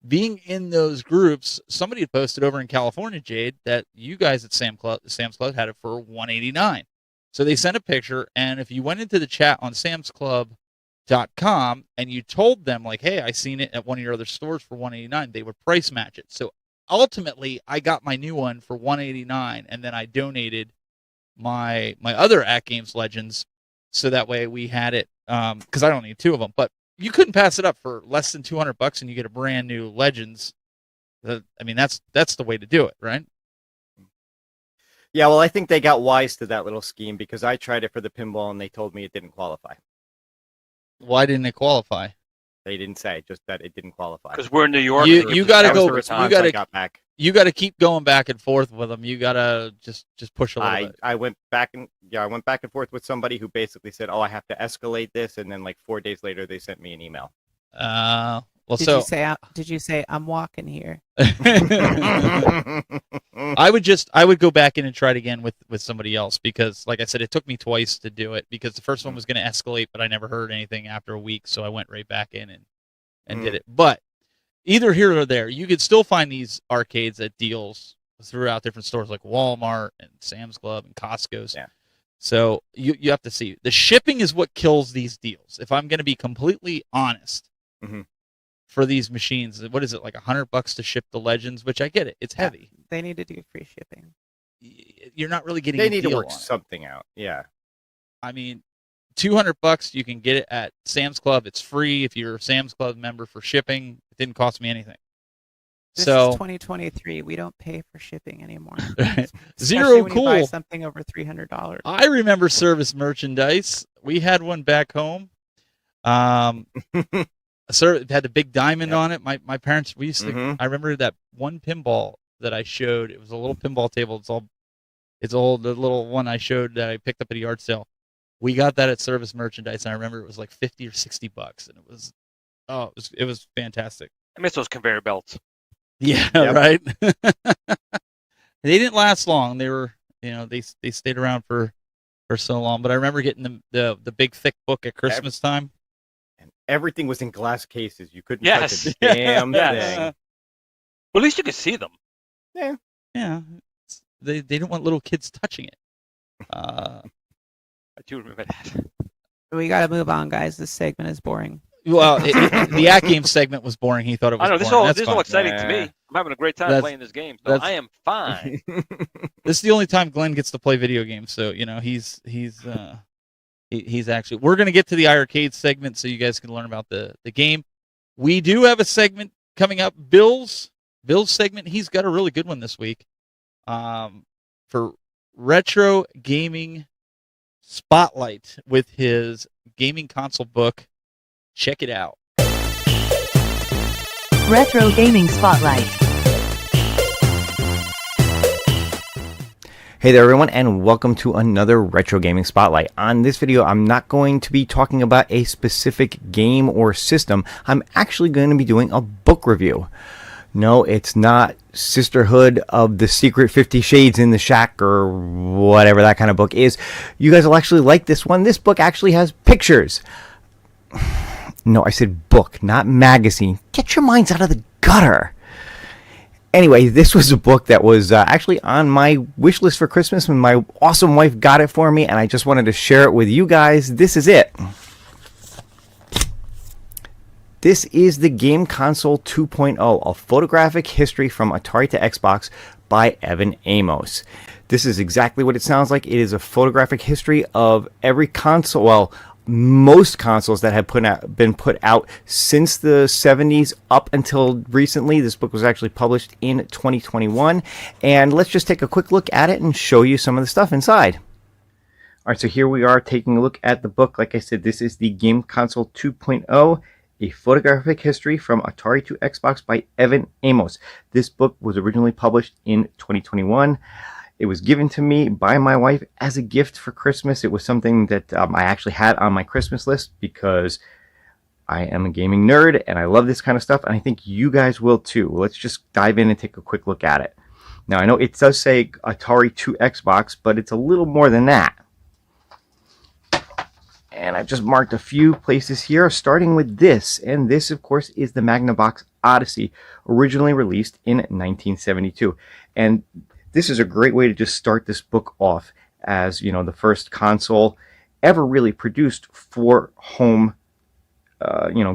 being in those groups, somebody had posted over in California, Jayde, that you guys at Sam's Club had it for $189. So they sent a picture, and if you went into the chat on samsclub.com and you told them, like, hey, I seen it at one of your other stores for $189, they would price match it. So ultimately, I got my new one for $189, and then I donated my other At Games Legends, so that way we had it, because I don't need two of them, but you couldn't pass it up for less than $200 and you get a brand new Legends. I mean, that's the way to do it, right? Yeah, well, I think they got wise to that little scheme because I tried it for the pinball and they told me it didn't qualify. Why didn't it qualify? They didn't say, just that it didn't qualify. Because we're in New York. You got to go. I got back. You got to keep going back and forth with them. You got to just push a little bit. I went back and forth with somebody who basically said, "Oh, I have to escalate this," and then like 4 days later, they sent me an email. Well, Did you say I'm walking here? I would go back in and try it again with somebody else because, like I said, it took me twice to do it because the first one was going to escalate, but I never heard anything after a week, so I went right back in and did it. But either here or there, you could still find these arcades at deals throughout different stores like Walmart and Sam's Club and Costco's. Yeah. So you have to see. The shipping is what kills these deals. If I'm going to be completely honest, for these machines, what is it, like $100 to ship the Legends? Which I get it. It's heavy. They need to do free shipping. You're not really getting They a need to deal work on it. something out. Yeah. I mean, $200, you can get it at Sam's Club. It's free if you're a Sam's Club member for shipping. It didn't cost me anything. This So is 2023. We don't pay for shipping anymore. Zero when cool. You buy something over $300. I remember service merchandise. We had one back home. Sir, it had the big diamond on it. My parents, we used to. I remember that one pinball that I showed. It was a little pinball table. It's old. The little one I showed that I picked up at a yard sale. We got that at service merchandise, and I remember it was like $50 or $60, and it was fantastic. I miss those conveyor belts. Yeah, right. They didn't last long. They were, they stayed around for so long. But I remember getting the big thick book at Christmas time. And everything was in glass cases. You couldn't touch a damn thing. Well, at least you could see them. Yeah. Yeah. They didn't want little kids touching it. I do remember that. We got to move on, guys. This segment is boring. Well, the At Game segment was boring. He thought it was I know, boring. this is all exciting to me. I'm having a great time playing this game, so I am fine. This is the only time Glenn gets to play video games, so he's actually. We're gonna get to the arcade segment, so you guys can learn about the game. We do have a segment coming up. Bill's segment. He's got a really good one this week, for retro gaming spotlight with his gaming console book. Check it out. Retro Gaming Spotlight. Hey there everyone, and welcome to another Retro Gaming Spotlight. On this video, I'm not going to be talking about a specific game or system. I'm actually going to be doing a book review. No, it's not Sisterhood of the Secret 50 Shades in the Shack or whatever that kind of book is. You guys will actually like this one. This book actually has pictures. No, I said book, not magazine. Get your minds out of the gutter. Anyway, this was a book that was actually on my wish list for Christmas when my awesome wife got it for me, and I just wanted to share it with you guys. This is it. This is the Game Console 2.0, a photographic history from Atari to Xbox by Evan Amos. This is exactly what it sounds like. It is a photographic history of every console, well, most consoles that have been put out since the 70s up until recently. This book was actually published in 2021. And let's just take a quick look at it and show you some of the stuff inside. All right, so here we are taking a look at the book. Like I said, this is the Game Console 2.0. A Photographic History from Atari to Xbox by Evan Amos. This book was originally published in 2021. It was given to me by my wife as a gift for Christmas. It was something that I actually had on my Christmas list because I am a gaming nerd and I love this kind of stuff, and I think you guys will too. Let's just dive in and take a quick look at it. Now, I know it does say Atari to Xbox, but it's a little more than that. And I've just marked a few places here, starting with this. And this, of course, is the Magnavox Odyssey, originally released in 1972. And this is a great way to just start this book off as, you know, the first console ever really produced for home,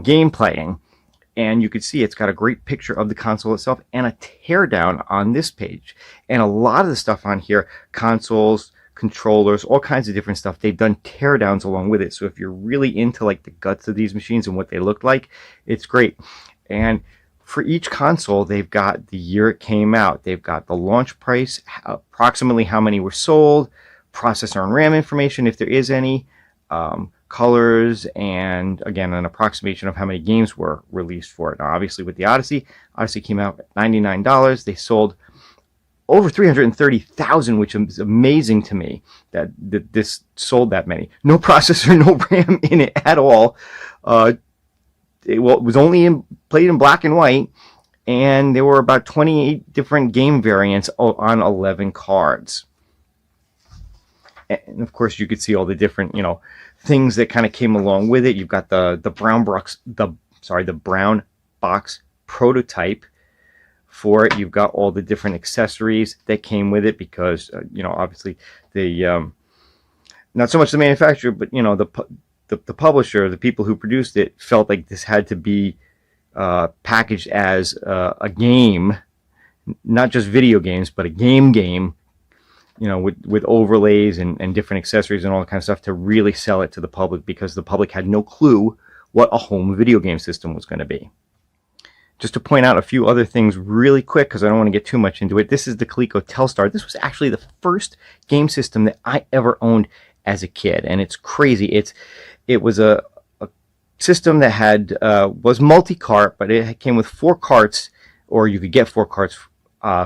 game playing. And you can see it's got a great picture of the console itself and a teardown on this page. And a lot of the stuff on here, consoles, controllers, all kinds of different stuff, they've done teardowns along with it. So if you're really into like the guts of these machines and what they look like, it's great. And for each console, they've got the year it came out, they've got the launch price, approximately how many were sold, processor and RAM information if there is any, colors, and again an approximation of how many games were released for it. Now obviously with the Odyssey came out at $99. They sold over 330,000, which is amazing to me that this sold that many. No processor, no RAM in it at all. It was only played in black and white, and there were about 28 different game variants on 11 cards. And of course, you could see all the different, things that kind of came along with it. You've got the brown box prototype for it. You've got all the different accessories that came with it because, obviously the not so much the manufacturer, but the publisher, the people who produced it, felt like this had to be packaged as a game, not just video games, but a game. With overlays and different accessories and all that kind of stuff to really sell it to the public, because the public had no clue what a home video game system was going to be. Just to point out a few other things really quick, because I don't want to get too much into it. This is the Coleco Telstar. This was actually the first game system that I ever owned as a kid, and it's crazy. It was a system that had was multi-cart, but it came with 4 carts, or you could get 4 carts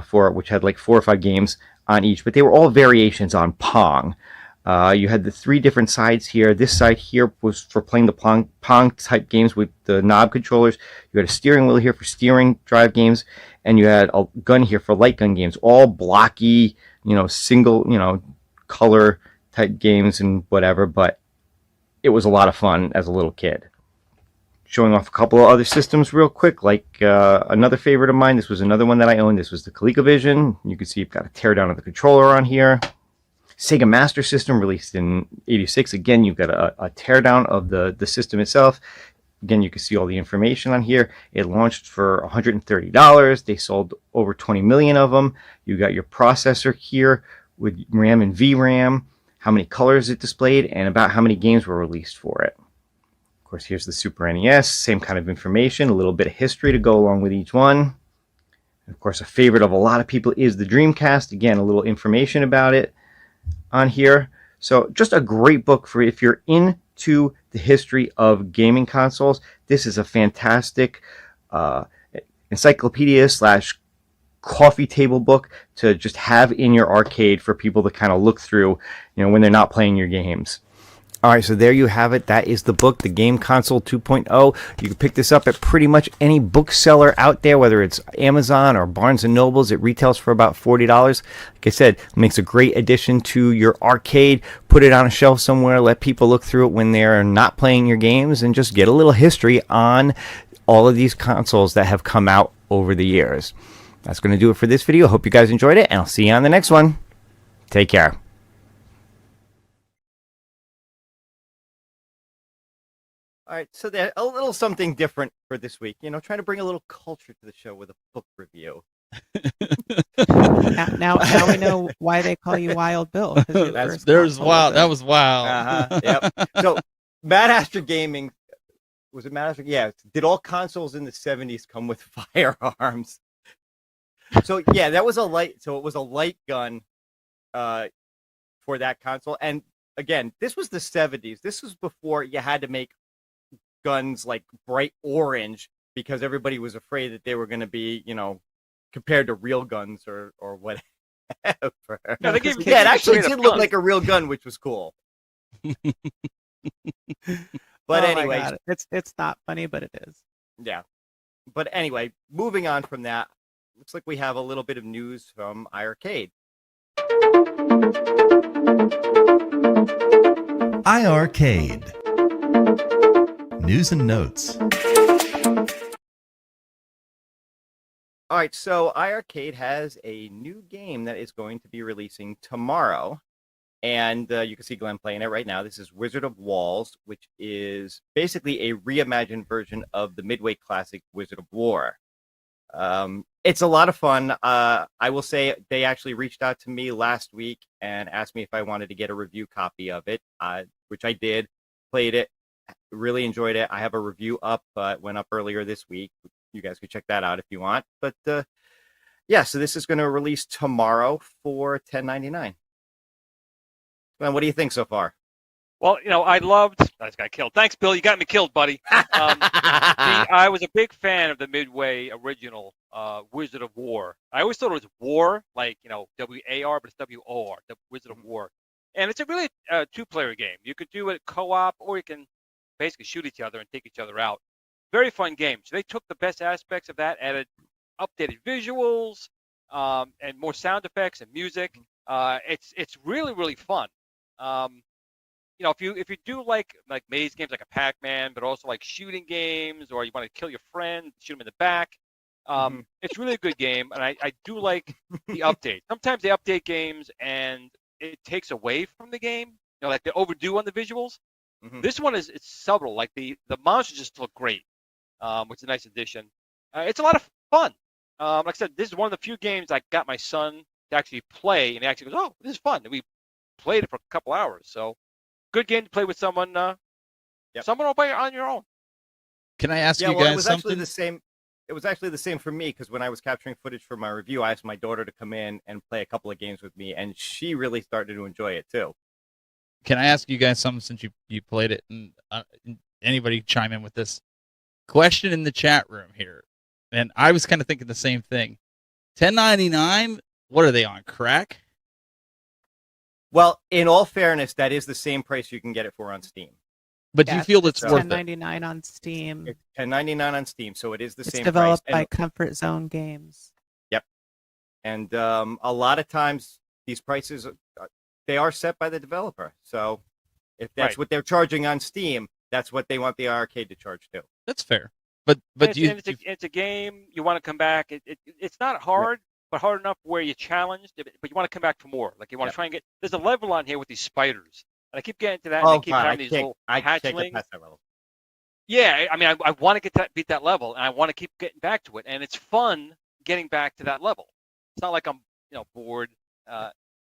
for it, which had like 4 or 5 games on each, but they were all variations on Pong. You had the 3 different sides here. This side here was for playing the Pong type games with the knob controllers. You had a steering wheel here for steering drive games, and you had a gun here for light gun games, all blocky, single, color type games and whatever, but it was a lot of fun as a little kid. Showing off a couple of other systems real quick, like another favorite of mine. This was another one that I owned. This was the ColecoVision. You can see you've got a teardown of the controller on here. Sega Master System, released in '86. Again, you've got a teardown of the system itself. Again, you can see all the information on here. It launched for $130. They sold over 20 million of them. You got your processor here with RAM and VRAM, how many colors it displayed, and about how many games were released for it. Of course, here's the Super NES, same kind of information, a little bit of history to go along with each one. And of course, a favorite of a lot of people is the Dreamcast. Again, a little information about it on here. So just a great book for if you're into the history of gaming consoles. This is a fantastic encyclopedia / coffee table book to just have in your arcade for people to kind of look through, when they're not playing your games. All right, so there you have it. That is the book, The Game Console 2.0. You can pick this up at pretty much any bookseller out there, whether it's Amazon or Barnes & Nobles. It retails for about $40. Like I said, it makes a great addition to your arcade. Put it on a shelf somewhere. Let people look through it when they're not playing your games and just get a little history on all of these consoles that have come out over the years. That's going to do it for this video. Hope you guys enjoyed it, and I'll see you on the next one. Take care. All right, so there's a little something different for this week. Trying to bring a little culture to the show with a book review. Now we know why they call you Wild Bill. There's wild. That was wild. Yep. So, Mad Astor Gaming, was it Mad Astor? Yeah. Did all consoles in the 70s come with firearms? So yeah, that was a light. So it was a light gun for that console. And again, this was the 70s. This was before you had to make guns like bright orange because everybody was afraid that they were going to be, compared to real guns or whatever. No, they gave Yeah, it actually straight did up look guns. like a real gun, which was cool. But Oh my anyway, God. It's not funny, but it is. yeah. But anyway, moving on from that, looks like we have a little bit of news from iArcade. iArcade. News and notes. All right, so iArcade has a new game that is going to be releasing tomorrow. And you can see Glenn playing it right now. This is Wizard of Walls, which is basically a reimagined version of the Midway Classic Wizard of War. It's a lot of fun. I will say they actually reached out to me last week and asked me if I wanted to get a review copy of it, which I did. Played it, really enjoyed it. I have a review up. It went up earlier this week. You guys can check that out if you want. But yeah, so this is going to release tomorrow for $10.99. Glenn, what do you think so far? Well, I loved. I just got killed. Thanks, Bill. You got me killed, buddy. I was a big fan of the Midway original Wizard of War. I always thought it was war, like WAR, but it's WOR, the Wizard of War. And it's a really two-player game. You could do it co-op, or you can basically shoot each other and take each other out. Very fun game. So they took the best aspects of that, added updated visuals, and more sound effects and music. It's really, really fun. If you do like maze games like a Pac-Man, but also like shooting games, or you want to kill your friend, shoot him in the back, it's really a good game, and I do like the update. Sometimes they update games and it takes away from the game. Like they overdo on the visuals. This one it's subtle. Like the monsters just look great, which is a nice addition. It's a lot of fun. Like I said, this is one of the few games I got my son to actually play, and he actually goes, "Oh, this is fun." And we played it for a couple hours. So good game to play with someone. Someone will play it on your own. Can I ask you it guys was something? actually the same. It was actually the same for me because when I was capturing footage for my review, I asked my daughter to come in and play a couple of games with me, and she really started to enjoy it too. Can I ask you guys something since you played it? And anybody chime in with this question in the chat room here? And I was kind of thinking the same thing. $10.99. What are they on, crack? Well, in all fairness, that is the same price you can get it for on Steam. But do you feel it's worth it? $10.99 on Steam. It's $10.99 on Steam, so it is the It's same developed price. by Comfort Zone Games. Yep. And a lot of times these prices they are set by the developer. So if that's what they're charging on Steam, that's what they want the arcade to charge too. That's fair. But it's a game you want to come back. It's not hard, but hard enough where you're challenged, but you want to come back for more. Like you want to try and get. There's a level on here with these spiders, and I keep getting to that. And I keep finding these little I can't get hatchlings. past that level. Yeah, I mean, I want to beat that level, and I want to keep getting back to it, and it's fun getting back to that level. It's not like I'm bored.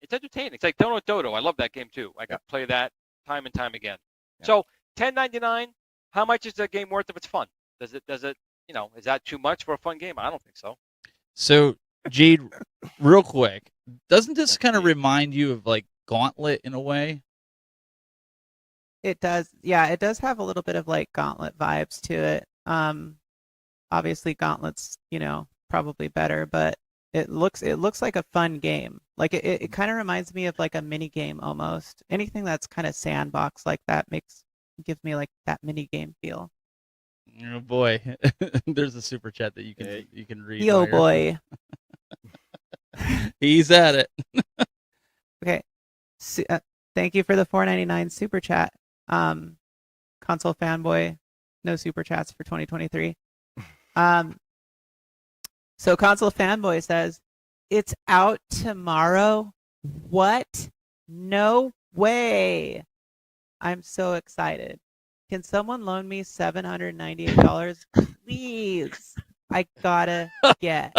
It's entertaining. It's like Dodo. I love that game too. I can play that time and time again. Yeah. So $10.99. How much is that game worth if it's fun? Does it is that too much for a fun game? I don't think so. So Jayde, real quick, doesn't this kind of remind you of like Gauntlet in a way? It does. Yeah, it does have a little bit of like Gauntlet vibes to it. Obviously Gauntlet's, probably better, but it looks like a fun game. Like it kind of reminds me of like a mini game almost. Anything that's kind of sandbox like that gives me like that mini game feel. Oh boy, there's a super chat that you can read. Yo boy, he's at it. Okay, thank you for the $4.99 super chat. Console fanboy, no super chats for 2023. So console fanboy says it's out tomorrow. What? No way! I'm so excited. Can someone loan me $798? Please. I gotta get.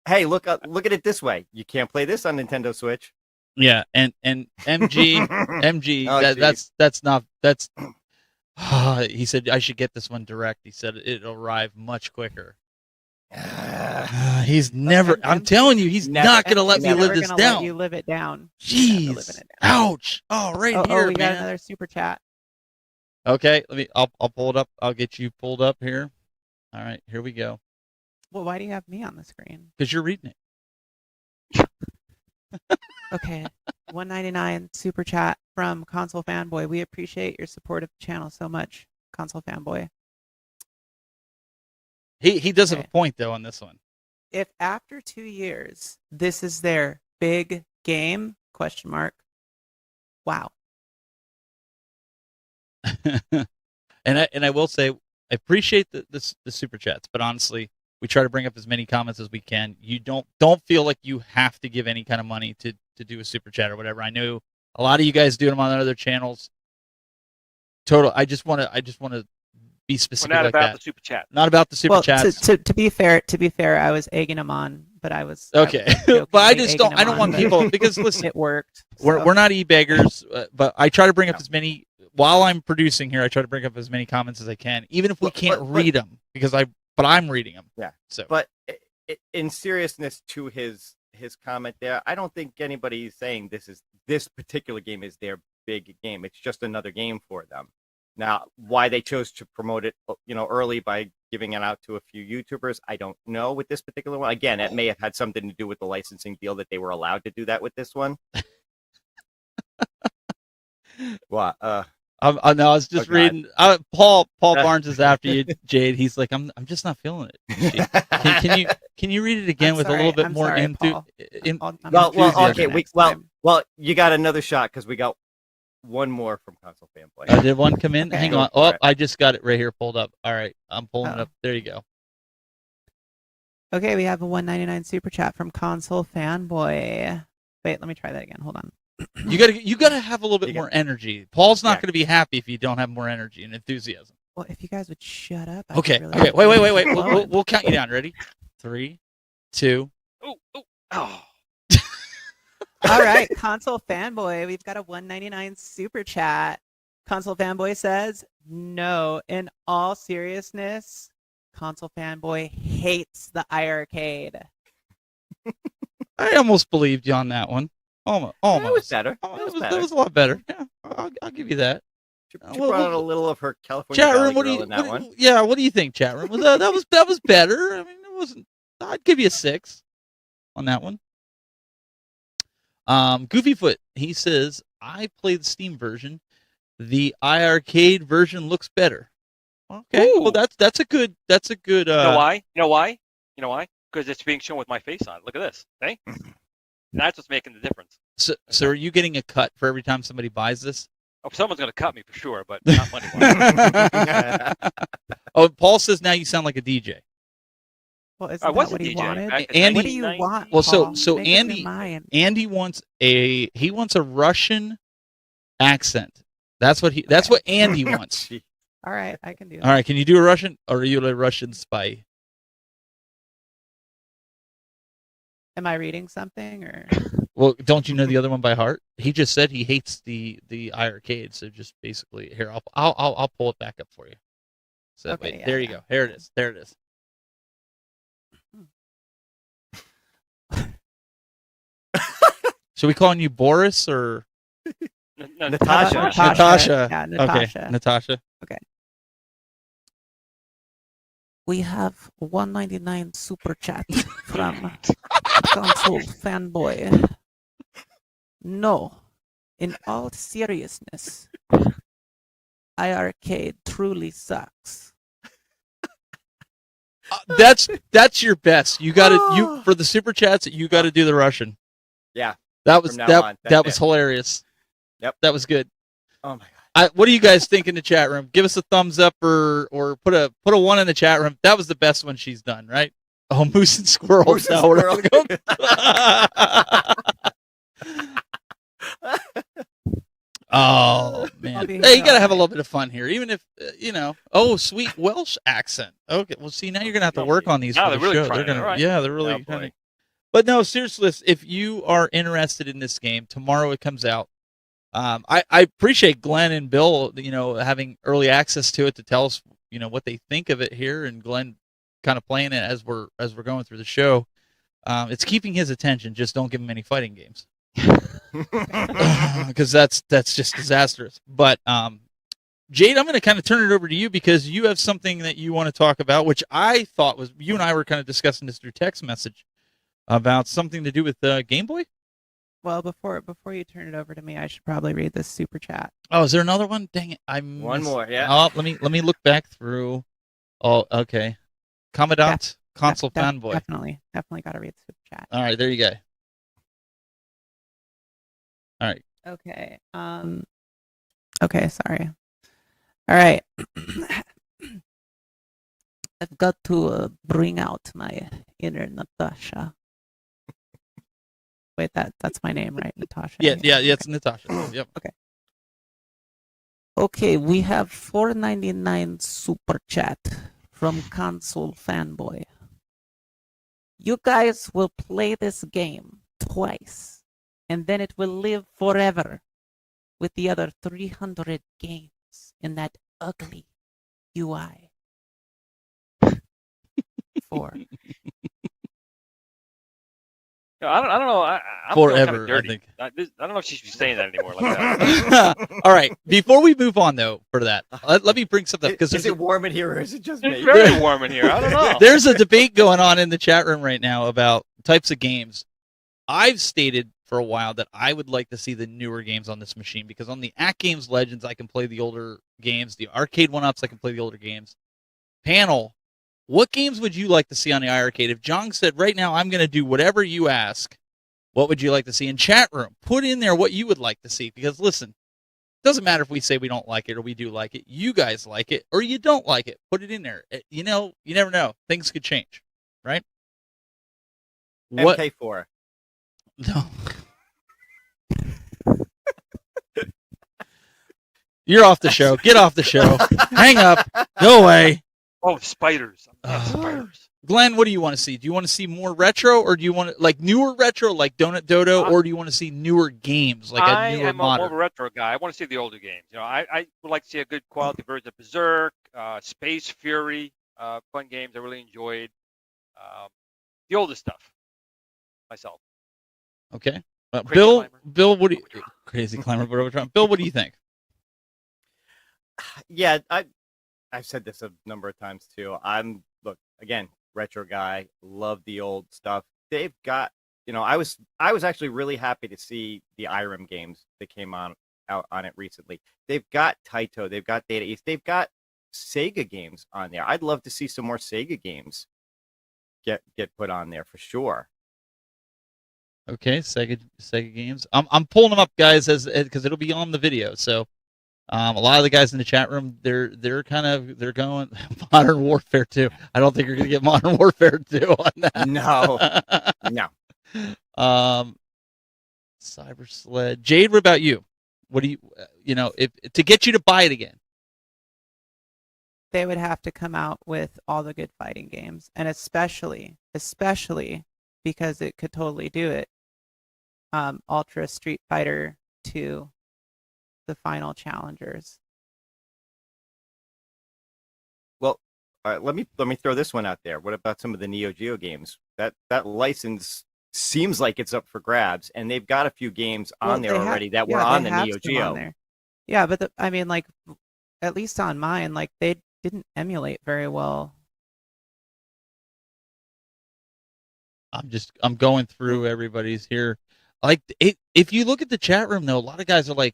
Hey, look at it this way. You can't play this on Nintendo Switch. Yeah, and MG, that's he said I should get this one direct. He said it'll arrive much quicker. He's never. I'm telling you, he's not gonna let me live this down. Let you live it down. Jeez. Ouch. Oh, right here, we got man. another super chat. Okay, I'll pull it up. I'll get you pulled up here. All right, here we go. Well, why do you have me on the screen? Because you're reading it. Okay. 199 super chat from Console Fanboy. We appreciate your support of the channel so much, Console Fanboy. He does have Okay. a point though on this one. If after 2 years this is their big game? Question mark. Wow. and I will say I appreciate the super chats, but honestly, we try to bring up as many comments as we can. You don't feel like you have to give any kind of money to do a super chat or whatever. I know a lot of you guys do them on other channels. Total. I just want to be We're specific not like about that. the super chat. Not about the super chats. To be fair, I was egging him on, but I was Okay, jokingly but I just egging don't. him I don't on, want but people because listen, it worked. we're not e-beggars, but I try to bring up as many while I'm producing here. I try to bring up as many comments as I can, even if we can't read them because I'm reading them. Yeah. So, But in seriousness to his comment there, I don't think anybody's saying this particular game is their big game. It's just another game for them. Now, why they chose to promote it, early by giving it out to a few YouTubers, I don't know with this particular one. Again, it may have had something to do with the licensing deal that they were allowed to do that with this one. What? I was just reading. Paul Barnes is after you, Jade. He's like, I'm just not feeling it. Can you read it again with a little bit more Paul. Well, okay. Well, you got another shot because we got one more from Console Fanboy. Did one come in? Okay. Hang on. Oh, I just got it right here pulled up. All right, I'm pulling it up. There you go. Okay, we have a 199 super chat from Console Fanboy. Wait, let me try that again. Hold on. You gotta have a little bit more energy. Paul's not gonna be happy if you don't have more energy and enthusiasm. Well, if you guys would shut up. Okay. Okay. Wait. We'll count you down. Ready? 3, 2. Oh. All right, Console Fanboy, we've got a 199 super chat. Console Fanboy says, no, in all seriousness, Console Fanboy hates the iArcade. I almost believed you on that one. Almost. That was better. That was a lot better. Yeah, I'll give you that. She brought out a little of her California chat Valley room. What girl in that one. Yeah, what do you think, chat room? That was better. I mean, it wasn't. I'd give you a 6 on that one. Goofyfoot, he says, I played the Steam version. The iArcade version looks better. Okay, well that's a good. You know why? You know why? Because it's being shown with my face on it. Look at this. Okay, that's what's making the difference. So are you getting a cut for every time somebody buys this? Oh, someone's going to cut me for sure, but not money-wise. Oh, Paul says now you sound like a DJ. Well, isn't I was that what a he DJ wanted? back in Andy, What do you want? Well, Paul? so Make up your Andy mind. wants a Russian accent. That's what Andy wants. All right, I can do that. All right, can you do a Russian, or are you a Russian spy? Am I reading something or? Well, don't you know the other one by heart? He just said he hates the iArcade, so just basically here I'll pull it back up for you. So Okay, wait, yeah, there you yeah. go. There it is. There it is. Should we calling you Boris or Natasha. Natasha? Yeah, Natasha. Okay, Natasha. Okay. We have 199 super chat from Console Fanboy. No, in all seriousness, iArcade truly sucks. That's your best. You got to for the super chats. You got to do the Russian. Yeah. That was From now on, that that's was it. hilarious. Yep. That was good. Oh my god. What do you guys think in the chat room? Give us a thumbs up or put a 1 in the chat room. That was the best one she's done, right? Oh, moose and squirrel. Moose and squirrel. Oh man, hey, you gotta have a little bit of fun here, even if Oh, sweet Welsh accent. Okay, well, see, now you're gonna have to work on these. Now for they're the really show. trying They're it, gonna, right? yeah, they're really Oh, boy. trying. But no, seriously, if you are interested in this game, tomorrow it comes out. I appreciate Glenn and Bill, having early access to it to tell us, what they think of it here, and Glenn kind of playing it as we're going through the show. It's keeping his attention. Just don't give him any fighting games, because that's just disastrous. But Jayde, I'm going to kind of turn it over to you because you have something that you want to talk about, which I thought was you and I were kind of discussing this through text message about something to do with Game Boy. Well, before you turn it over to me, I should probably read this super chat. Oh, is there another one? Dang it! One more, yeah. Oh, let me look back through. Oh, okay. Commandant Console Fanboy. Definitely got to read the super chat. All right, there you go. All right. Okay. Okay, sorry. All right. I've got to bring out my inner Natasha. Wait, that's my name, right? Natasha. Yeah, it's Natasha. Yep. Okay. Okay, we have $4.99 super chat from Console Fanboy. You guys will play this game twice, and then it will live forever with the other 300 games in that ugly UI. 4. I don't know. I'm Forever, kind of dirty. I think. I don't know if she should be saying that anymore like that. All right. Before we move on, though, for that, let me bring something up because Is it warm in here or is it just It's me? very warm in here. I don't know. there's a debate going on in the chat room right now about types of games. I've stated for a while that I would like to see the newer games on this machine because on the Act Games Legends, I can play the older games. The arcade one-ups, I can play the older games. Panel, what games would you like to see on the iArcade? If Jong said, right now, I'm going to do whatever you ask, what would you like to see? In chat room, put in there what you would like to see. Because, listen, it doesn't matter if we say we don't like it or we do like it. You guys like it or you don't like it. Put it in there. You know, you never know. Things could change, right? What? MK4. No. You're off the show. Get off the show. Hang up. Go away. Oh, spiders. Spiders. Glenn, what do you want to see? Do you want to see more retro, or do you want to, like newer retro, like Donut Dodo, or do you want to see newer games, like a newer I am modern? more of a retro guy. I want to see the older games. You know, I would like to see a good quality version of Berserk, Space Fury, fun games I really enjoyed. The older stuff. Myself. Okay. Crazy Bill, Climber. Bill, what do you? Crazy Climber, but Overtron. Bill, what do you think? Yeah, I've said this a number of times too. I'm again, retro guy, love the old stuff. They've got, I was actually really happy to see the IREM games that came out on it recently. They've got Taito, they've got Data East, they've got Sega games on there. I'd love to see some more Sega games get put on there for sure. Okay, Sega games. I'm pulling them up, guys, because it'll be on the video. So, a lot of the guys in the chat room, they're going Modern Warfare 2. I don't think you're gonna get Modern Warfare 2 on that. No. Cyber Sled. Jayde, what about you? What do you, if to get you to buy it again? They would have to come out with all the good fighting games, and especially because it could totally do it. Ultra Street Fighter 2, the final challengers. Well, all right, let me throw this one out there. What about some of the Neo Geo games? That license seems like it's up for grabs, and they've got a few games on there already that were on the Neo Geo. Yeah, but at least on mine, they didn't emulate very well. I'm going through everybody's here. If you look at the chat room, though, a lot of guys are a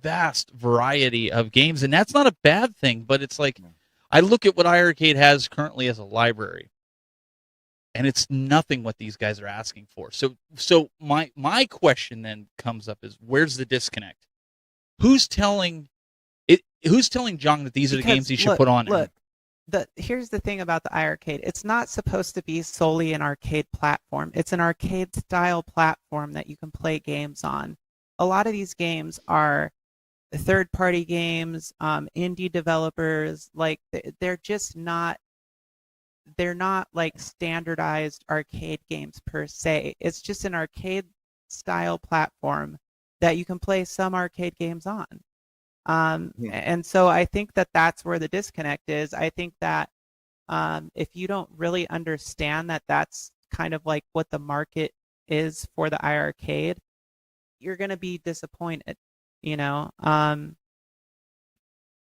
vast variety of games, and that's not a bad thing. But it's I look at what iArcade has currently as a library, and it's nothing what these guys are asking for. So my question then comes up is, where's the disconnect? Who's telling Jong that these are the games he should put on? Look, here's the thing about the iArcade. It's not supposed to be solely an arcade platform. It's an arcade-style platform that you can play games on. A lot of these games are third-party games, indie developers. They're just not. They're not standardized arcade games per se. It's just an arcade-style platform that you can play some arcade games on. And so I think that that's where the disconnect is. I think that if you don't really understand that that's kind of what the market is for the iArcade, you're going to be disappointed,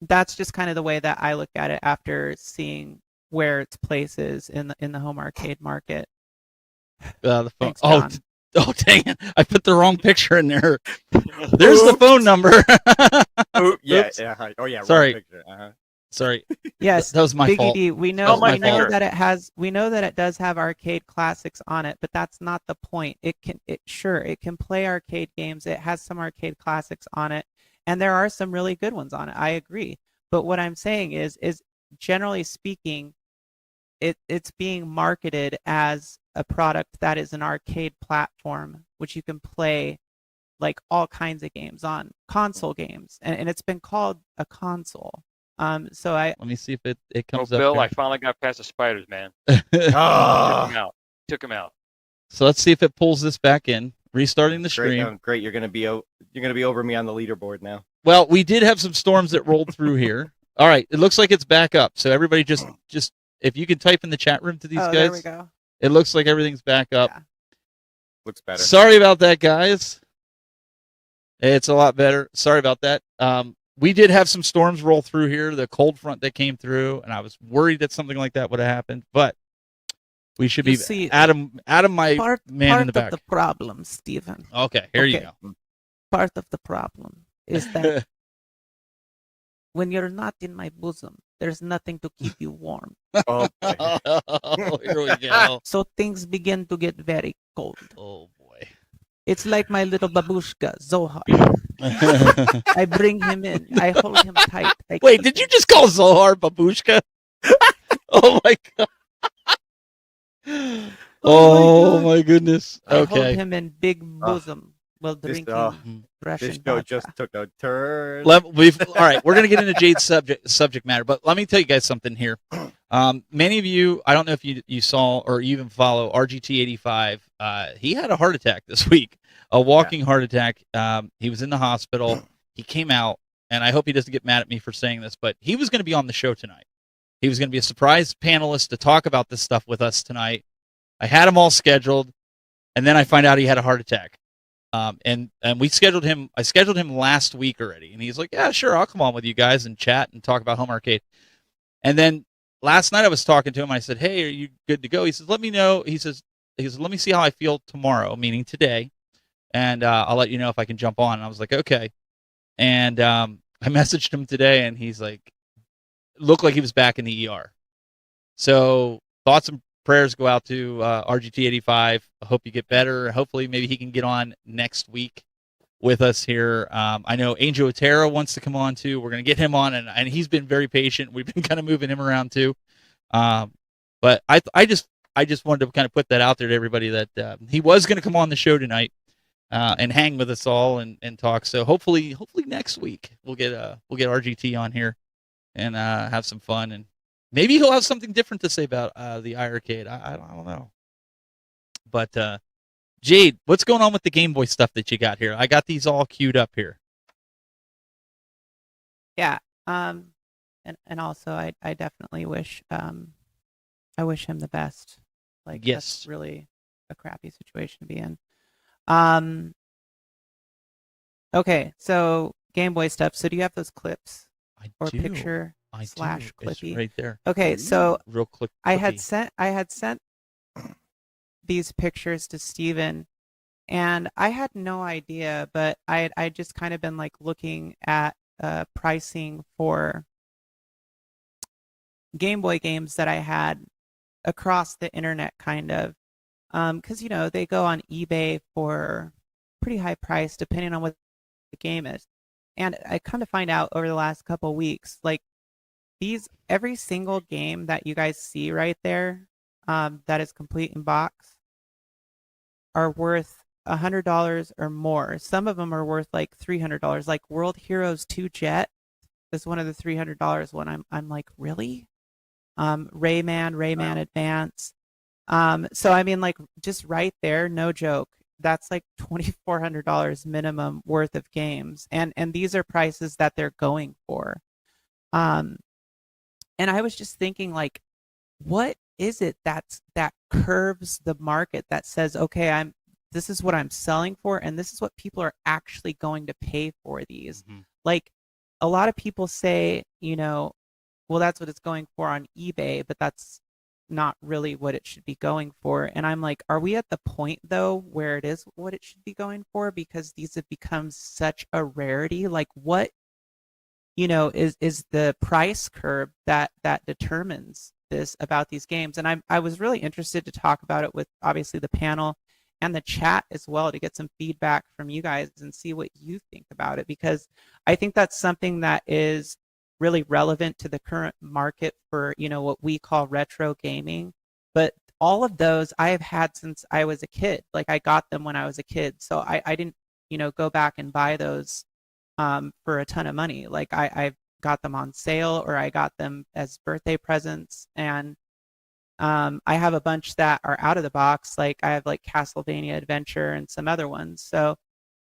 that's just kind of the way that I look at it after seeing where its place is in the home arcade market. The phone. Thanks, John. Oh, dang it. I put the wrong picture in there. There's the phone number. Yeah, Oops. yeah. Oh, yeah. Sorry. Wrong picture. Uh-huh. Sorry. Yes, That was my Biggie fault. D, we That know was my we know fault. that it does have arcade classics on it, but that's not the point. It can play arcade games. It has some arcade classics on it, and there are some really good ones on it. I agree. But what I'm saying is generally speaking, it's being marketed as a product that is an arcade platform, which you can play like all kinds of games on, console games, and it's been called a console. So Let me see if it Oh, comes up. Bill, here. I finally got past the spiders, man. Ah. Took him out. So let's see if it pulls this back in. Restarting the Great. stream. Great. You're gonna be over me on the leaderboard now. Well, we did have some storms that rolled through here. All right, it looks like it's back up. So everybody just if you could type in the chat room to these guys. there we go. It looks like everything's back up. Yeah. Looks better. Sorry about that, guys. It's a lot better. Sorry about that. We did have some storms roll through here, the cold front that came through, and I was worried that something like that would have happened, but we should You be see, Adam, my man in the back. Part of the problem, Stephen. Okay, here you Okay. go. Part of the problem is that when you're not in my bosom, there's nothing to keep you warm. Oh, boy. Oh, here we go. So things begin to get very cold. Oh boy. It's like my little babushka, Zohar. I bring him in. I hold him tight. Wait, did you just call Zohar babushka? Oh my god. Oh my goodness. I hold Okay. him in big bosom while This drinking Russian this show vodka. just took a turn. All right, we're gonna get into Jade's subject matter, but let me tell you guys something here. Many of you, I don't know if you saw or you even follow RGT85. He had a heart attack this week, a walking heart attack. He was in the hospital. He came out, and I hope he doesn't get mad at me for saying this, but he was going to be on the show tonight. He was going to be a surprise panelist to talk about this stuff with us tonight. I had him all scheduled, and then I find out he had a heart attack. And we scheduled him. I scheduled him last week already, and he's like, "Yeah, sure, I'll come on with you guys and chat and talk about home arcade." And then last night I was talking to him. I said, "Hey, are you good to go?" He says, "Let me know." He says, "Let me see how I feel tomorrow," meaning today, and I'll let you know if I can jump on. And I was like, "Okay." And I messaged him today, and he's like, looked like he was back in the ER. So thoughts and prayers go out to RGT85. I hope you get better. Hopefully, maybe he can get on next week with us here. I know Angel Otero wants to come on too. We're going to get him on, and he's been very patient. We've been kind of moving him around too. But I just wanted to kind of put that out there to everybody that he was going to come on the show tonight and hang with us all and talk. So hopefully next week we'll get RGT on here and have some fun, and maybe he'll have something different to say about the iArcade. I don't know. But Jade, what's going on with the Game Boy stuff that you got here? I got these all queued up here. Yeah. And also I definitely wish I wish him the best. Like Yes. that's really a crappy situation to be in. Okay, so Game Boy stuff. So do you have those clips or do. picture I slash do. It's clippy? right there. Okay, so Real quick. I had sent these pictures to Steven, and I had no idea, but I just kind of been like looking at pricing for Game Boy games that I had across the internet, kind of, because they go on eBay for pretty high price depending on what the game is, and I kind of find out over the last couple weeks, like every single game that you guys see right there, that is complete in box, are worth $100 or more. Some of them are worth like $300. Like World Heroes 2 Jet is one of the $300 one. I'm like, really? Rayman Advance. So I mean, like, just right there, no joke, that's like $2,400 minimum worth of games, and these are prices that they're going for. And I was just thinking, like, what is it that curves the market that says, okay, this is what I'm selling for, and this is what people are actually going to pay for these. Mhm. Like, a lot of people say, well, that's what it's going for on eBay, but that's not really what it should be going for. And I'm like, are we at the point though where it is what it should be going for? Because these have become such a rarity. Like what, is the price curve that determines this about these games. And I was really interested to talk about it with obviously the panel and the chat as well, to get some feedback from you guys and see what you think about it, because I think that's something that is really relevant to the current market for, what we call retro gaming. But all of those I have had since I was a kid. Like I got them when I was a kid. So I didn't, go back and buy those for a ton of money. Like I got them on sale, or I got them as birthday presents. And I have a bunch that are out of the box. Like I have like Castlevania Adventure and some other ones. So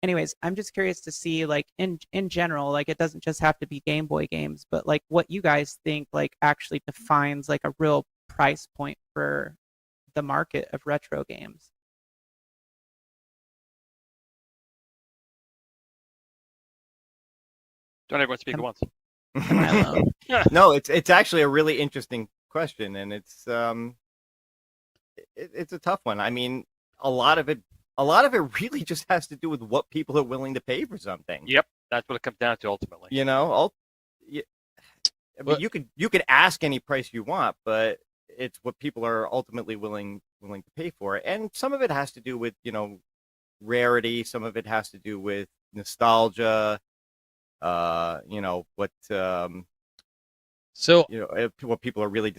anyways, I'm just curious to see, like, in general, like it doesn't just have to be Game Boy games, but like what you guys think like actually defines like a real price point for the market of retro games. Don't everyone speak at once. Am I alone? No, it's actually a really interesting question, and it's a tough one. I mean, a lot of it really just has to do with what people are willing to pay for something. Yep, that's what it comes down to ultimately. You could ask any price you want, but it's what people are ultimately willing to pay for. And some of it has to do with, rarity. Some of it has to do with nostalgia. What people are really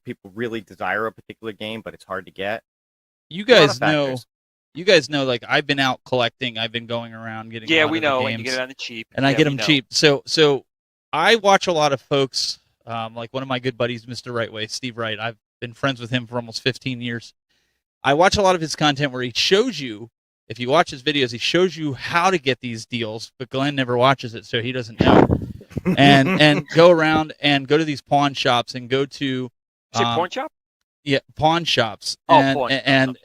people really desire a particular game, but it's hard to get. You guys know, like I've been out collecting. I've been going around getting. Yeah, a lot we of the know, games, and you get it on the cheap. and I get them cheap. So I watch a lot of folks. Like one of my good buddies, Mr. Rightway, Steve Wright. I've been friends with him for almost 15 years. I watch a lot of his content where he shows you, if you watch his videos, he shows you how to get these deals, but Glenn never watches it, so he doesn't know. and go around and go to these pawn shops and go to pawn shop? Yeah, pawn shops. Oh, and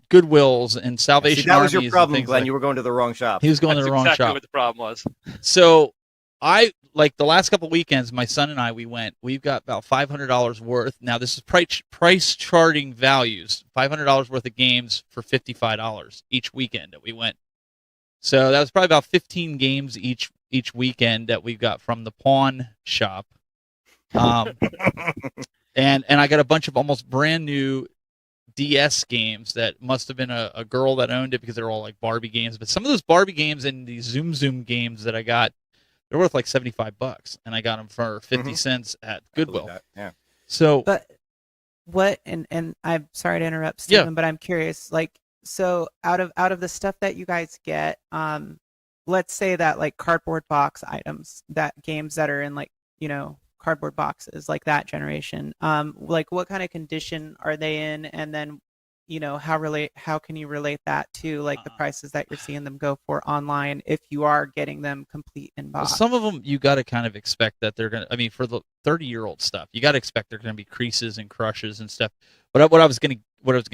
Goodwills and Salvation See, that was Armies your problem, and Glenn. like, you were going to the wrong shop. he was going That's to the wrong exactly shop. what the problem was. So I, like the last couple of weekends, my son and I, we've got about $500 worth. Now this is price charting values, $500 worth of games for $55 each weekend that we went. So that was probably about 15 games each weekend that we got from the pawn shop. And I got a bunch of almost brand new DS games that must have been a girl that owned it, because they're all like Barbie games. But some of those Barbie games and these Zoom games that I got, they're worth like $75, and I got them for 50 cents at Goodwill. Yeah. So, but what? And I'm sorry to interrupt, Stephen, but I'm curious. Like, so out of the stuff that you guys get, let's say that like cardboard box items, that games that are in like cardboard boxes, like that generation, like what kind of condition are they in, and then how can you relate that to like the prices that you're seeing them go for online if you are getting them complete in box? Some of them you got to kind of expect that they're gonna. I mean, for the 30-year-old stuff, you got to expect they're gonna be creases and crushes and stuff. But what I was gonna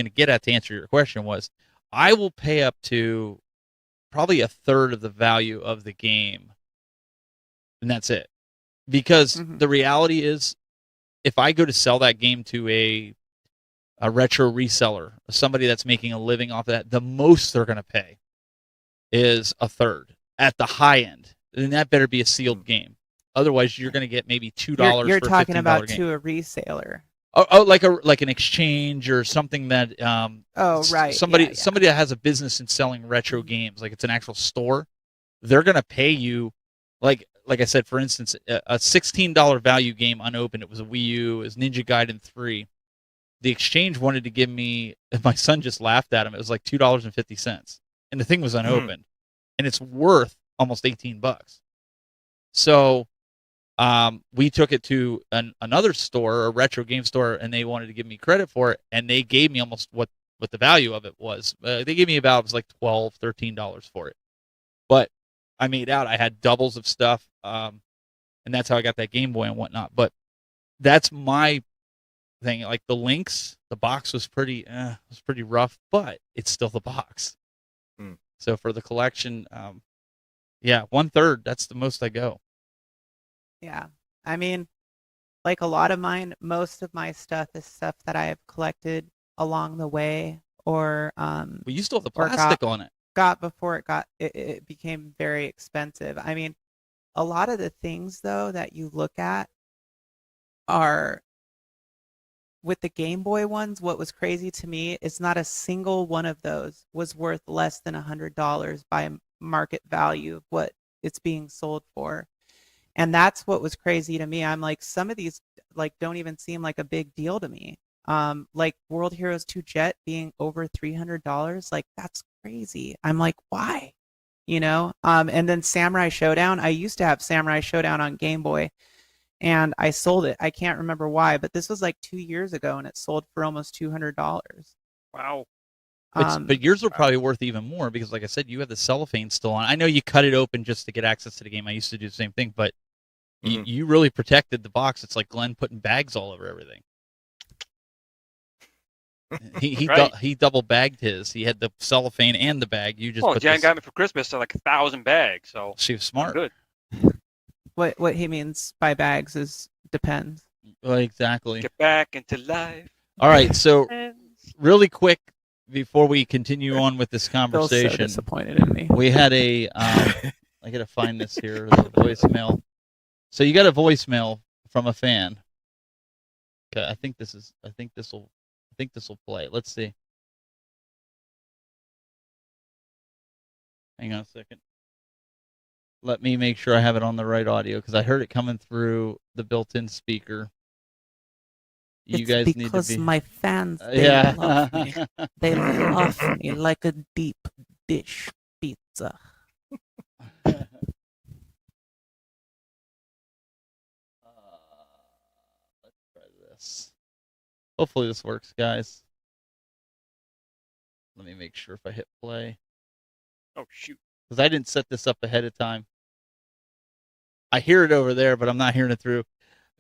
get at to answer your question was, I will pay up to probably a third of the value of the game, and that's it. Because the reality is, if I go to sell that game to a retro reseller, somebody that's making a living off that, the most they're going to pay is a third at the high end. And that better be a sealed game. Otherwise, you're going to get maybe $2 you're for a talking $15 about game. to a reseller. Oh, like an exchange or something that right. Somebody that has a business in selling retro games, like it's an actual store, they're going to pay you like I said, for instance, a $16 value game unopened. It was a Wii U. It was Ninja Gaiden 3. The exchange wanted to give me, my son just laughed at him. It was like $2.50. And the thing was unopened. And it's worth almost $18. So we took it to another store, a retro game store, and they wanted to give me credit for it. And they gave me almost what the value of it was. They gave me about, it was like $12, $13 for it. But I made out I had doubles of stuff, and that's how I got that Game Boy and whatnot. But that's my thing. Like the Lynx, the box was pretty rough, but it's still the box. So for the collection, Yeah, 1/3. That's the most I go. Yeah. I mean, like a lot of mine, most of my stuff is stuff that I have collected along the way, or But you still have the or plastic on it. got before it became very expensive. I mean, a lot of the things though that you look at are with the Game Boy ones. What was crazy to me is not a single one of those was worth less than $100 by market value of what it's being sold for. And that's what was crazy to me. I'm like, some of these like don't even seem like a big deal to me. Like World Heroes 2 Jet being over $300, like that's crazy. I'm like, why? And then Samurai Showdown. I used to have Samurai Showdown on Game Boy, and I sold it. I can't remember why, but this was like 2 years ago, and it sold for almost $200. Wow. But yours are probably worth even more because, like I said, you have the cellophane still on. I know you cut it open just to get access to the game. I used to do the same thing, but you really protected the box. It's like Glenn putting bags all over everything. He double bagged his. He had the cellophane and the bag. You just Jan got me for Christmas like 1,000 bags. So she was smart. Good. What he means by bags is depends. Well, exactly. Get back into life. All right, so really quick before we continue on with this conversation, Phil's so disappointed in me. we had a. I gotta find this here. The voicemail. So you got a voicemail from a fan. Okay, I think this will play. Let's see. Hang on a second. Let me make sure I have it on the right audio because I heard it coming through the built-in speaker. You guys need to be. Because my fans, they love me. They love me like a deep dish pizza. Let's try this. Hopefully this works, guys. Let me make sure if I hit play. Oh, shoot. Because I didn't set this up ahead of time. I hear it over there, but I'm not hearing it through.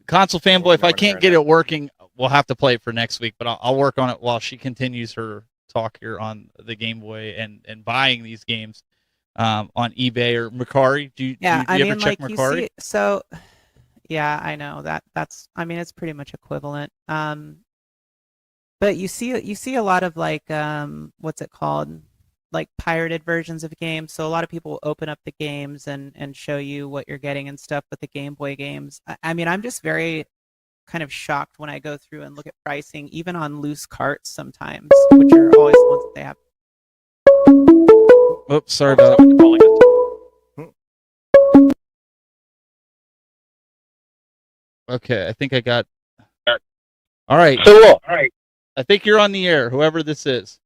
Console Fanboy, if I can't get it working, we'll have to play it for next week, but I'll work on it while she continues her talk here on the Game Boy and buying these games on eBay or Mercari. Do you ever check Mercari? Yeah, I know that's. I mean, it's pretty much equivalent. But you see a lot of like what's it called? Like pirated versions of games. So a lot of people will open up the games and show you what you're getting and stuff with the Game Boy games. I mean, I'm just very kind of shocked when I go through and look at pricing, even on loose carts sometimes, which are always the ones that they have. Oops, sorry about that. Okay, I think I got. All right. Hello. All right. I think you're on the air, whoever this is.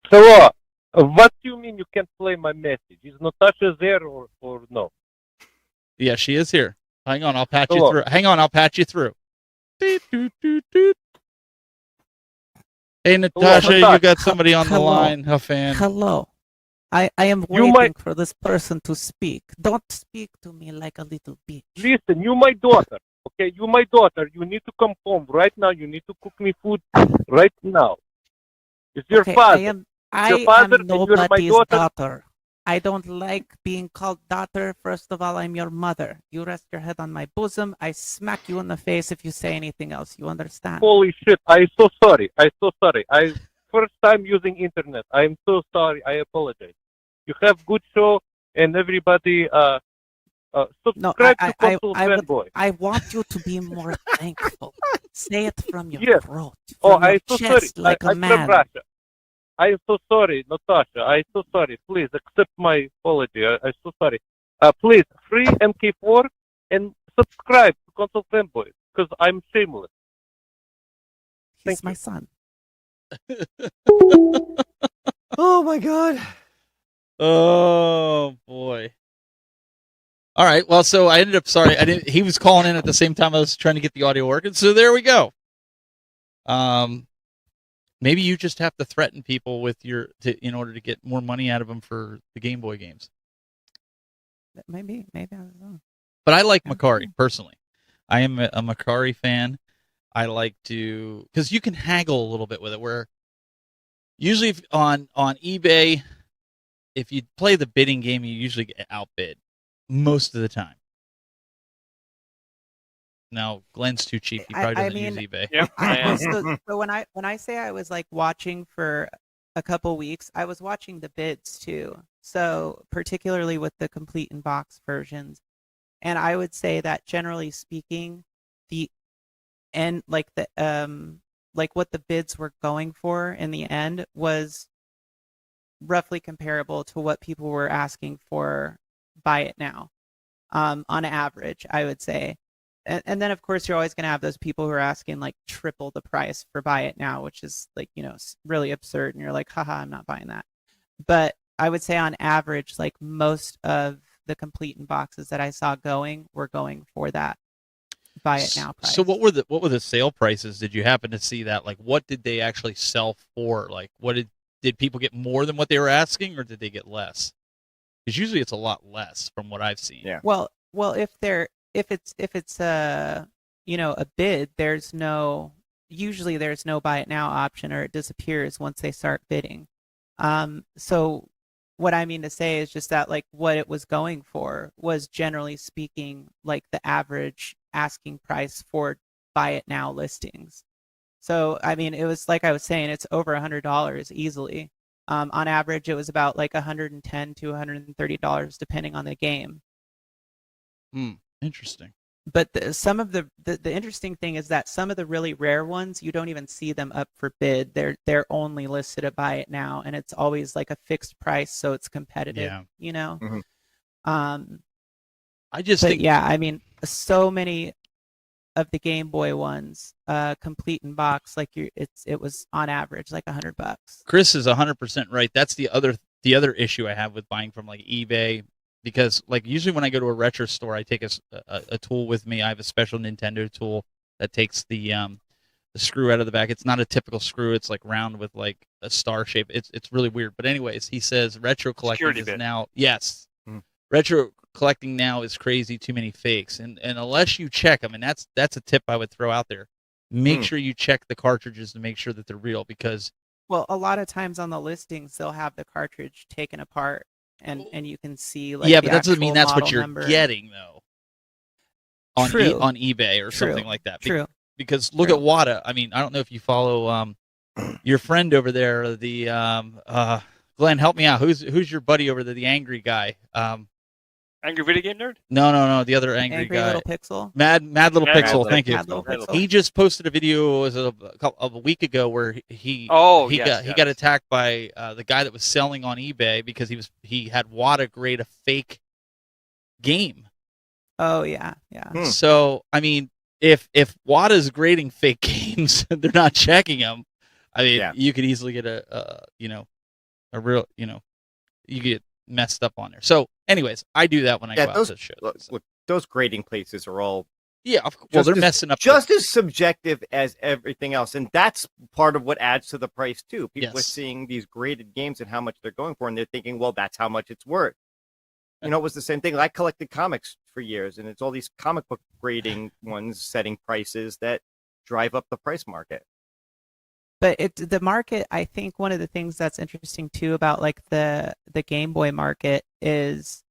Hello. What do you mean you can't play my message? Is Natasha there or no? Yeah, she is here. Hang on, I'll patch you through. Hang on, I'll patch you through. Hey, Natasha, you got somebody on the line, a fan. Hello. I am waiting for this person to speak. Don't speak to me like a little bitch. Listen, you my daughter. Okay, you my daughter. You need to come home right now. You need to cook me food right now. It's your father. I am nobody's daughter. I don't like being called daughter. First of all, I'm your mother. You rest your head on my bosom. I smack you in the face if you say anything else. You understand? Holy shit. I'm so sorry. I first time using internet. I'm so sorry. I apologize. You have good show and everybody subscribe to Console Fanboy. I want you to be more thankful. Say it from your throat. From I'm your so chest, sorry. like a I'm man. from Russia. I'm so sorry, Natasha. I'm so sorry. Please accept my apology. I'm so sorry. Please, free MK4 and subscribe to Console Fanboy because I'm shameless. He's my son. Oh my god. Oh boy. All right. Well, so I ended up he was calling in at the same time I was trying to get the audio working. So there we go. Maybe you just have to threaten people with in order to get more money out of them for the Game Boy games. Maybe I don't know. But I like Mercari personally. I am a Mercari fan. I like to because you can haggle a little bit with it. Where usually on eBay, if you play the bidding game, you usually get outbid. most of the time. Now, Glenn's too cheap. He probably doesn't use eBay. Yep, I am. So when I say I was like watching for a couple weeks, I was watching the bids too. So particularly with the complete in box versions, and I would say that generally speaking, the end like what the bids were going for in the end was roughly comparable to what people were asking for buy it now, on average, I would say. And then of course you're always going to have those people who are asking like triple the price for buy it now, which is like, really absurd, and you're like, haha, I'm not buying that. But I would say on average, like most of the complete in boxes that I saw were going for that buy it now price. So what were the sale prices? Did you happen to see that? Like, what did they actually sell for? Like, did people get more than what they were asking, or did they get less? Because usually it's a lot less from what I've seen. Yeah. Well, if it's a bid, usually there's no buy it now option, or it disappears once they start bidding. So what I mean to say is just that like what it was going for was generally speaking like the average asking price for buy it now listings. So I mean it was like I was saying, it's over $100 easily. On average it was about like $110 to $130 depending on the game. Interesting. But some of the interesting thing is that some of the really rare ones, you don't even see them up for bid. They're only listed at buy it now, and it's always like a fixed price, so it's competitive. Yeah. Mhm. I just think, yeah, I mean, so many of the Game Boy ones, complete in box, like it was on average like $100. Chris is 100% right. That's the other issue I have with buying from like eBay. Because like usually when I go to a retro store, I take a tool with me. I have a special Nintendo tool that takes the screw out of the back. It's not a typical screw. It's like round with like a star shape. It's really weird. But anyways, he says retro collecting Security is bit. now retro collecting now is crazy. Too many fakes. And unless you check them, and that's a tip I would throw out there. Make sure you check the cartridges to make sure that they're real, because well, a lot of times on the listings they'll have the cartridge taken apart. And you can see like but that doesn't mean that's what you're number. getting though. On True. on eBay or True. something like that. True. Because look at WADA. I mean, I don't know if you follow your friend over there, the Glenn. Help me out. Who's your buddy over there? The angry guy. Angry Video Game Nerd? No, the other angry guy. Little Pixel. Mad Little Mad Pixel. Little Thank you. Mad Little Pixel. He just posted a video a week ago where he got attacked by the guy that was selling on eBay because he had WADA grade a fake game. Oh yeah. So I mean, if WADA's grading fake games, they're not checking them. I mean, you could easily get a real you get messed up on there. So, anyways, I do that when I go out to shows. Look, those grading places are all they're messing up just as subjective as everything else, and that's part of what adds to the price too. People are seeing these graded games and how much they're going for, and they're thinking, well, that's how much it's worth. It was the same thing. I collected comics for years, and it's all these comic book grading ones setting prices that drive up the price market. But the market, I think one of the things that's interesting too about like the Game Boy market is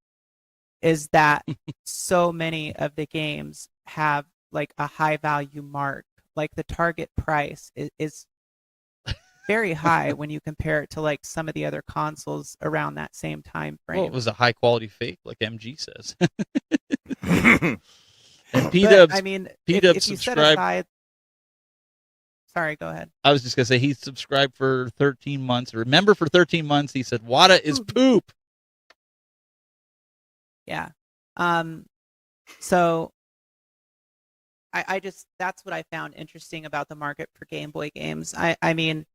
that so many of the games have like a high value mark. Like the target price is very high when you compare it to like some of the other consoles around that same time frame. Well, it was a high quality fake, like MG says. And P-Dubs, I mean, P-Dubs if you set subscribed. aside. Sorry, go ahead. I was just gonna say he subscribed for 13 months. Remember, for 13 months, he said WADA is poop. Yeah. So I just that's what I found interesting about the market for Game Boy games. I mean,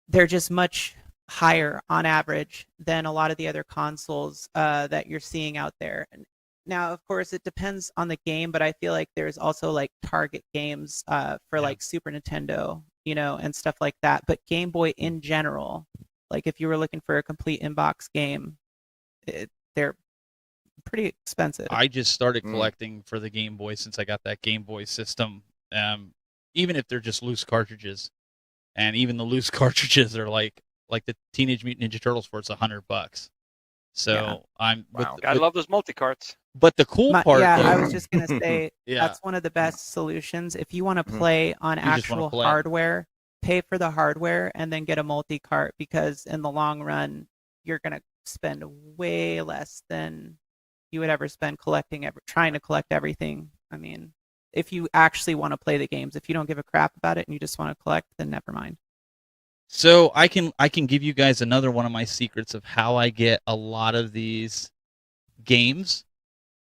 they're just much higher on average than a lot of the other consoles that you're seeing out there. And now, of course, it depends on the game, but I feel like there's also like target games for like Super Nintendo, and stuff like that. But Game Boy in general, like if you were looking for a complete inbox game, they're pretty expensive. I just started collecting for the Game Boy since I got that Game Boy system. Even if they're just loose cartridges, and even the loose cartridges are like the Teenage Mutant Ninja Turtles for it's $100. So Yeah. I'm Wow. I love those multi-carts. but the cool part, yeah, though, I was just gonna say yeah, that's one of the best solutions. If you want to Mhm. play on You just wanna actual play. hardware, pay for the hardware and then get a multi-cart because in the long run, you're gonna spend way less than you would ever spend trying to collect everything. I mean, if you actually want to play the games, if you don't give a crap about it and you just want to collect, then never mind. So I can give you guys another one of my secrets of how I get a lot of these games,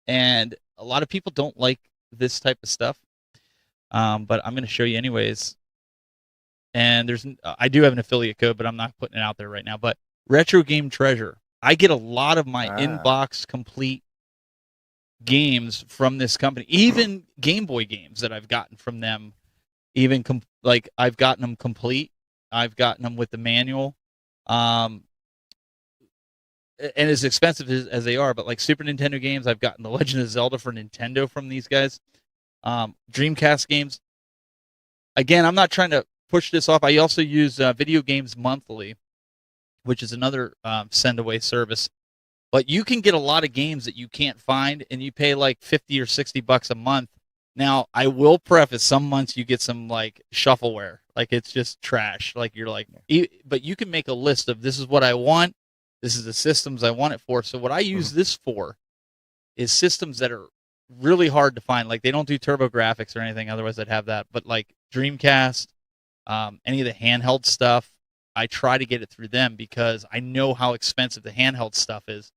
and a lot of people don't like this type of stuff, but I'm going to show you anyways. And I do have an affiliate code, but I'm not putting it out there right now. But Retro Game Treasure, I get a lot of my inbox complete games from this company, even Game Boy games that I've gotten from them. Even like I've gotten them complete. I've gotten them with the manual, and as expensive as they are, but like Super Nintendo games, I've gotten The Legend of Zelda for Nintendo from these guys. Dreamcast games. Again, I'm not trying to push this off. I also use Video Games Monthly, which is another send away service. But you can get a lot of games that you can't find, and you pay like $50 or $60 a month. Now, I will preface, some months you get some like shuffleware, like it's just trash. Like you're like, but you can make a list of this is what I want, this is the systems I want it for. So what I use this for is systems that are really hard to find. Like they don't do TurboGrafx or anything, otherwise I'd have that. But like Dreamcast, any of the handheld stuff, I try to get it through them because I know how expensive the handheld stuff is,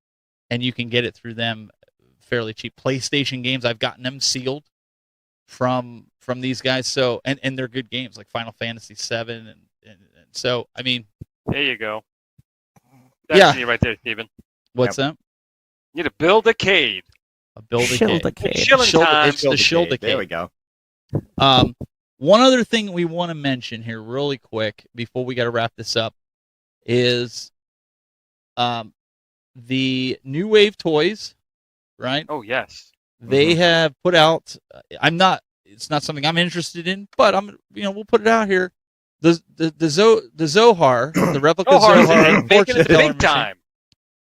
and you can get it through them fairly cheap. PlayStation games, I've gotten them sealed from these guys. So and they're good games like Final Fantasy VII and so I mean. There you go. That's Yeah. you right there, Steven. What's that? You need to build a cade. Shieldicade. It's shilling time. It's the Shieldicade. There we go. One other thing we want to mention here really quick before we got to wrap this up is the New Wave toys, right? Oh, yes. They have put out, it's not something I'm interested in, but we'll put it out here. The Zohar, the replica Zohar making it fortune teller big time. machine.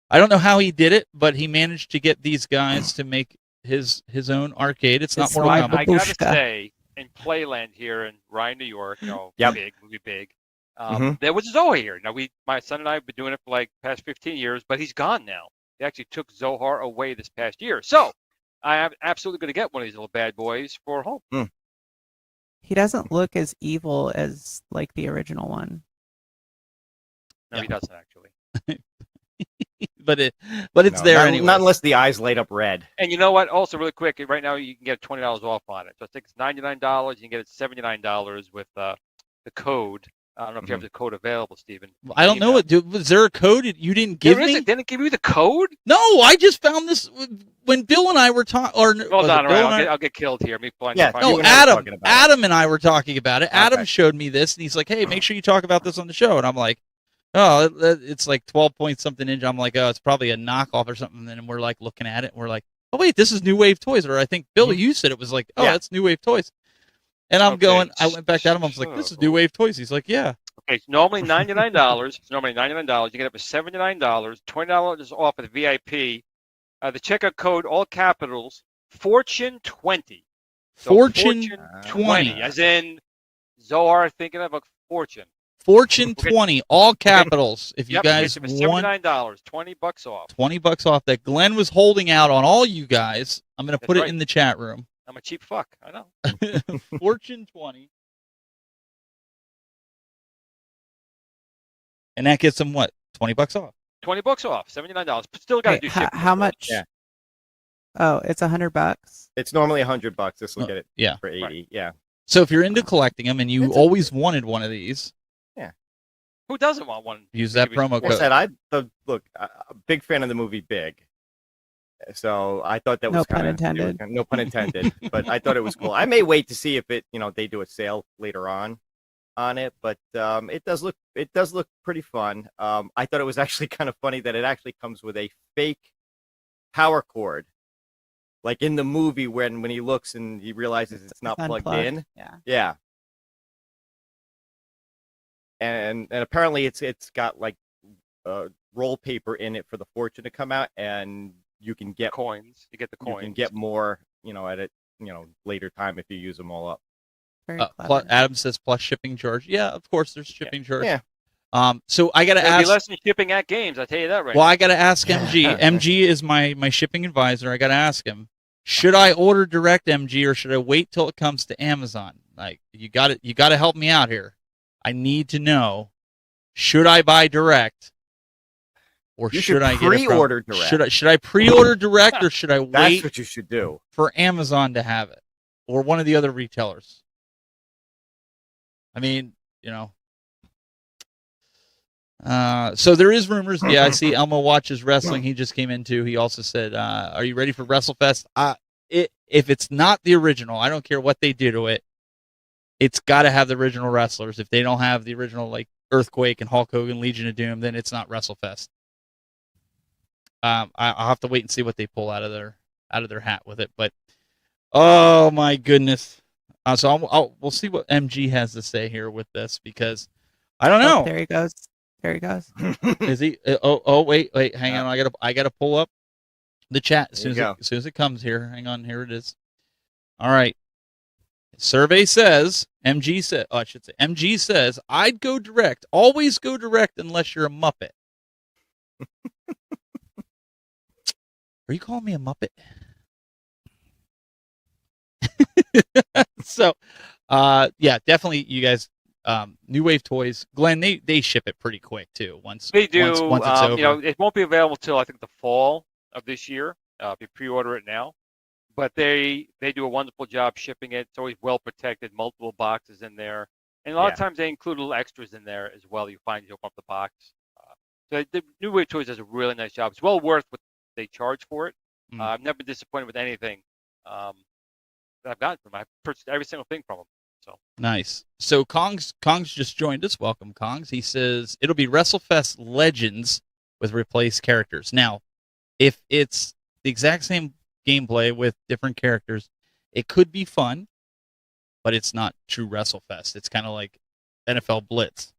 I don't know how he did it, but he managed to get these guys to make his own arcade. It's not Mortal Kombat. I gotta say, in Playland here in Ryan, New York, big, movie big. There was Zohar here. Now my son and I have been doing it for like past 15 years, but he's gone now. They actually took Zohar away this past year, so I am absolutely going to get one of these little bad boys for home. He doesn't look as evil as like the original one. No, he doesn't actually. but it's there anyway. Not unless the eyes light up red. And you know what? Also, really quick, right now you can get $20 off on it. So I think it's $99. You can get it $79 with the code. I don't know if you have the code available, Steven. I don't know. Was there a code you didn't give me? They didn't give you the code? No, I just found this when Bill and I were talking. Hold on, I'll get killed here. Adam and I were talking about it. Adam showed me this, and he's like, "Hey, make sure you talk about this on the show." And I'm like, "Oh, it's like 12 point something inch." I'm like, "Oh, it's probably a knockoff or something." And then we're like looking at it, and we're like, "Oh wait, this is New Wave Toys." Or I think Bill, you said it was like, "Oh, that's New Wave Toys." And I went back to Adam. I was like, "This is New Wave Toys." He's like, "Yeah." Okay, it's normally $99. It's normally $99. You get it for $79. $20 off of the VIP. The checkout code, all capitals, Fortune 20. So Fortune 20, as in Zohar thinking of a fortune. Fortune 20, all capitals. If you guys want $79, $20 off. $20 off that Glenn was holding out on all you guys. I'm going to put it in the chat room. I'm a cheap fuck. I know. Fortune 20. And that gets them what? $20 off. $20 off. $79. Still got to do shipping. How much? Yeah. Oh, it's $100. It's normally $100. This will get it for 80. Right. Yeah. So if you're into collecting them and you always wanted one of these, who doesn't want one? Use that promo code. I'm a big fan of the movie Big. So I thought that was no pun intended. No pun intended. But I thought it was cool. I may wait to see if they do a sale later on it, but it does look pretty fun. I thought it was actually kind of funny that it actually comes with a fake power cord, like in the movie when he looks and he realizes it's not plugged in. Yeah. And apparently it's got like roll paper in it for the fortune to come out, and you can get coins. You get the you coins. can get more, at a later time if you use them all up. Very clever. Adam says plus shipping charge. Yeah, of course there's shipping charge. Yeah. So I gotta There'll be ask. less than shipping at games. I tell you that right Well, now. I gotta ask MG. MG is my shipping advisor. I gotta ask him. Should I order direct, MG, or should I wait till it comes to Amazon? Like you got to help me out here. I need to know. Should I buy direct, or should I pre-order direct? Should I pre-order direct, or should I wait? That's what you should do for Amazon to have it, or one of the other retailers. I mean, so there is rumors. Yeah, I see Elmo watches wrestling. He just came into. He also said, "Are you ready for WrestleFest?" If it's not the original, I don't care what they do to it. It's got to have the original wrestlers. If they don't have the original, like Earthquake and Hulk Hogan, Legion of Doom, then it's not WrestleFest. I'll have to wait and see what they pull out of their hat with it. But oh my goodness! So we'll see what MG has to say here with this, because I don't know. Oh, there he goes. There he goes. Is he? Wait, hang on. I gotta pull up the chat as soon as it comes here. Hang on, here it is. All right. Survey says MG said. Oh, I should say MG says I'd go direct. Always go direct unless you're a Muppet. Are you calling me a Muppet? So, yeah, definitely, you guys. New Wave Toys, Glenn, they ship it pretty quick too. Once they do, once it's over. it won't be available till I think the fall of this year. If you pre-order it now, but they do a wonderful job shipping it. It's always well protected, multiple boxes in there, and a lot of times they include little extras in there as well. You find you open up the box. So the New Wave Toys does a really nice job. It's well worth what they charge for it. I've never been disappointed with anything that I've gotten from them. I've purchased every single thing from them. So nice. So Kong's just joined us. Welcome, Kongs. He says it'll be WrestleFest Legends with replaced characters. Now, if it's the exact same gameplay with different characters, it could be fun, but it's not true WrestleFest. It's kind of like NFL Blitz.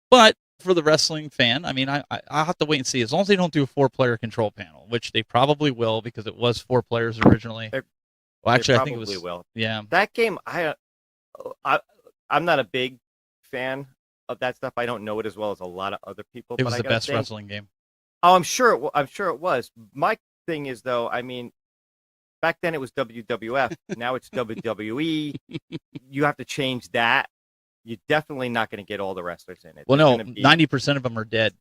But for the wrestling fan, I mean, I'll have to wait and see. As long as they don't do a 4-player control panel, which they probably will, because it was 4 players originally. Well, actually, I think it was. Will. Yeah. That game, I'm not a big fan of that stuff. I don't know it as well as a lot of other people. It was the best wrestling game. Oh, I'm sure it was. My thing is, though, I mean, back then it was WWF. Now it's WWE. You have to change that. You're definitely not going to get all the wrestlers in it. Well, no, 90% of them are dead.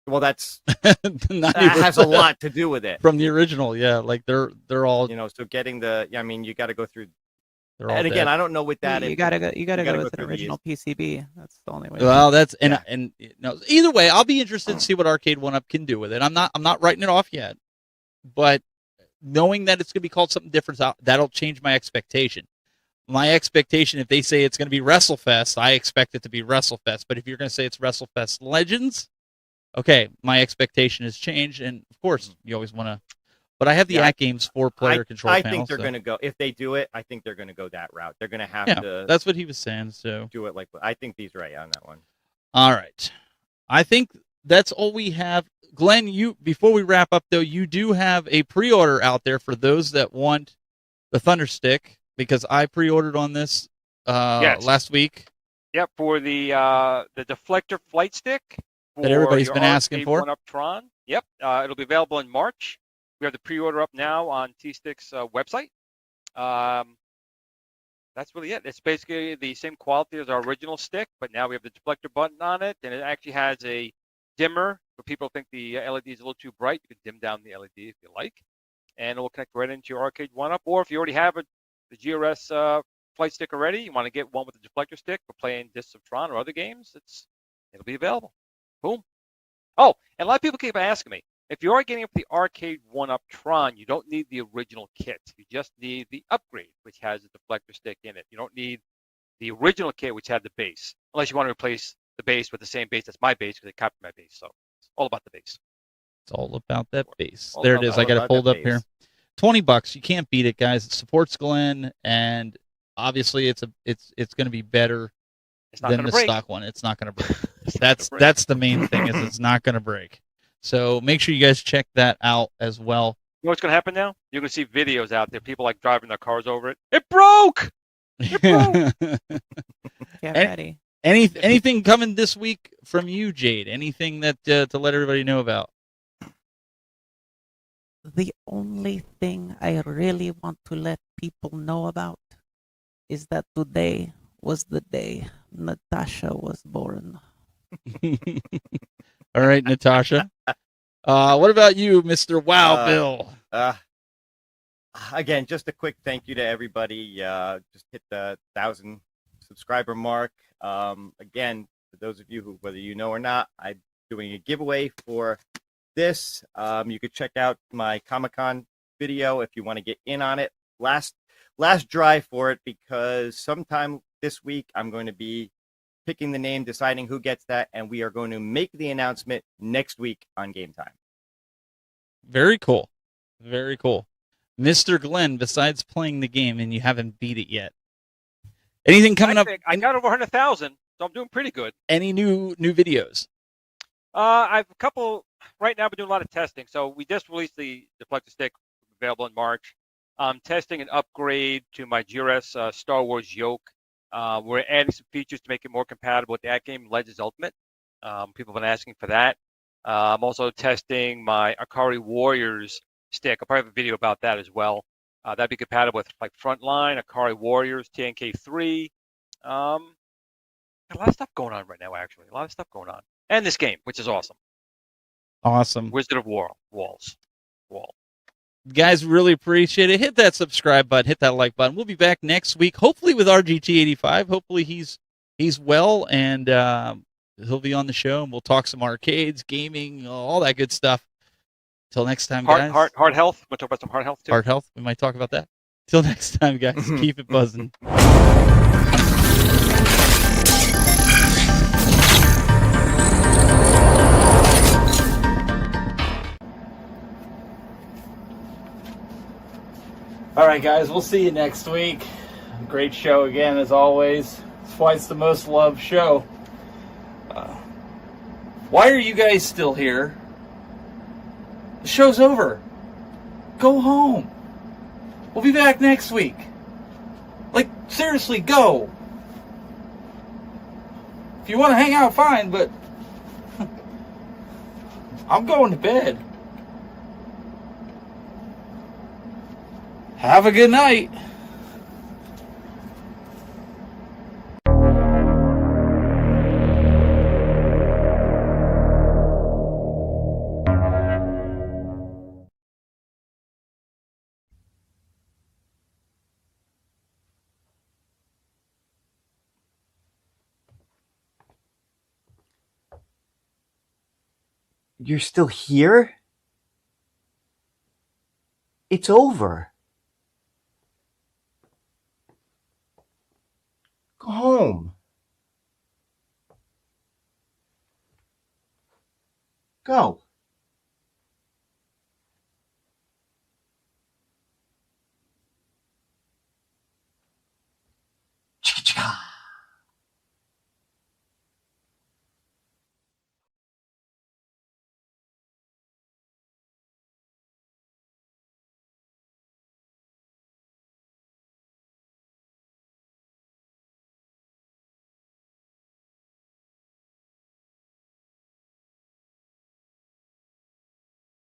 Well, that has a lot to do with it. From the original, yeah, like they're all, so getting you got to go through. They're all and again, dead. I don't know with that. You gotta go with an original PCB. That's the only way. Well, that's and either way, I'll be interested to see what Arcade 1-Up can do with it. I'm not writing it off yet, but knowing that it's going to be called something different, that'll change my expectation. My expectation, if they say it's going to be WrestleFest, I expect it to be WrestleFest. But if you're going to say it's WrestleFest Legends, okay, my expectation has changed. And of course, you always want to. But I have the At Games 4-player control panel. I think they're going to go, if they do it, I think they're going to go that route. They're going to have to. That's what he was saying. So do it like, I think he's right on that one. All right. I think that's all we have. Glenn, before we wrap up, though, you do have a pre-order out there for those that want the Thunder Stick, because I pre-ordered on this last week. Yep, for the deflector flight stick that everybody's been asking for. 1-Up Tron. Yep, it'll be available in March. We have the pre-order up now on T-Stick's website. That's really it. It's basically the same quality as our original stick, but now we have the deflector button on it, and it actually has a dimmer. For people who think the LED is a little too bright, you can dim down the LED if you like, and it will connect right into your Arcade 1-Up. Or if you already have the GRS flight stick already, you want to get one with the deflector stick for playing Discs of Tron or other games, it'll be available. Boom. Oh, and a lot of people keep asking me, if you are getting up the Arcade 1-Up Tron, you don't need the original kit. You just need the upgrade, which has a deflector stick in it. You don't need the original kit, which had the base, unless you want to replace the base with the same base that's my base, because they copied my base. So it's all about the base. It's all about that base. There it is. I got it pulled up here. $20. You can't beat it, guys. It supports Glenn, and obviously it's going to be better than the stock one. It's not going to break. That's the main thing, is it's not going to break. So make sure you guys check that out as well. You know what's going to happen now? You're going to see videos out there, people like driving their cars over it. It broke! It broke! Get ready. Anything coming this week from you, Jayde? Anything that to let everybody know about? The only thing I really want to let people know about is that today was the day Natasha was born. All right, Natasha. What about you, Mr. Wow Bill? Again, just a quick thank you to everybody. Just hit the 1,000 subscriber mark. Again, for those of you who, whether you know or not, I'm doing a giveaway for this. You could check out my Comic-Con video if you want to get in on it. Last drive for it, because sometime this week I'm going to be picking the name, deciding who gets that, and we are going to make the announcement next week on Game Time. Very cool. Very cool. Mr. Glenn, besides playing the game and you haven't beat it yet, anything coming up? I got over 100,000, so I'm doing pretty good. Any new videos? I've a couple right now. We're doing a lot of testing. So we just released the deflector stick, available in March. I'm testing an upgrade to my GRS Star Wars yoke. We're adding some features to make it more compatible with that game, Legends Ultimate. People have been asking for that. I'm also testing my Akari Warriors stick. I'll probably have a video about that as well. That'd be compatible with like Frontline, Akari Warriors, TNK3. Got a lot of stuff going on right now, actually. A lot of stuff going on. And this game, which is awesome. Awesome. Wizard of Walls. Guys, really appreciate it. Hit that subscribe button, hit that like button. We'll be back next week, hopefully with RGT85. Hopefully he's well, and he'll be on the show, and we'll talk some arcades, gaming, all that good stuff. Till next time, guys. Heart health. We'll talk about some heart health, too. Heart health. We might talk about that. Till next time, guys. Keep it buzzing. All right, guys, we'll see you next week. Great show again, as always. It's why it's the most loved show. Why are you guys still here? The show's over. Go home. We'll be back next week. Like, seriously, go. If you want to hang out, fine, but I'm going to bed. Have a good night. You're still here? It's over. Go home. Go.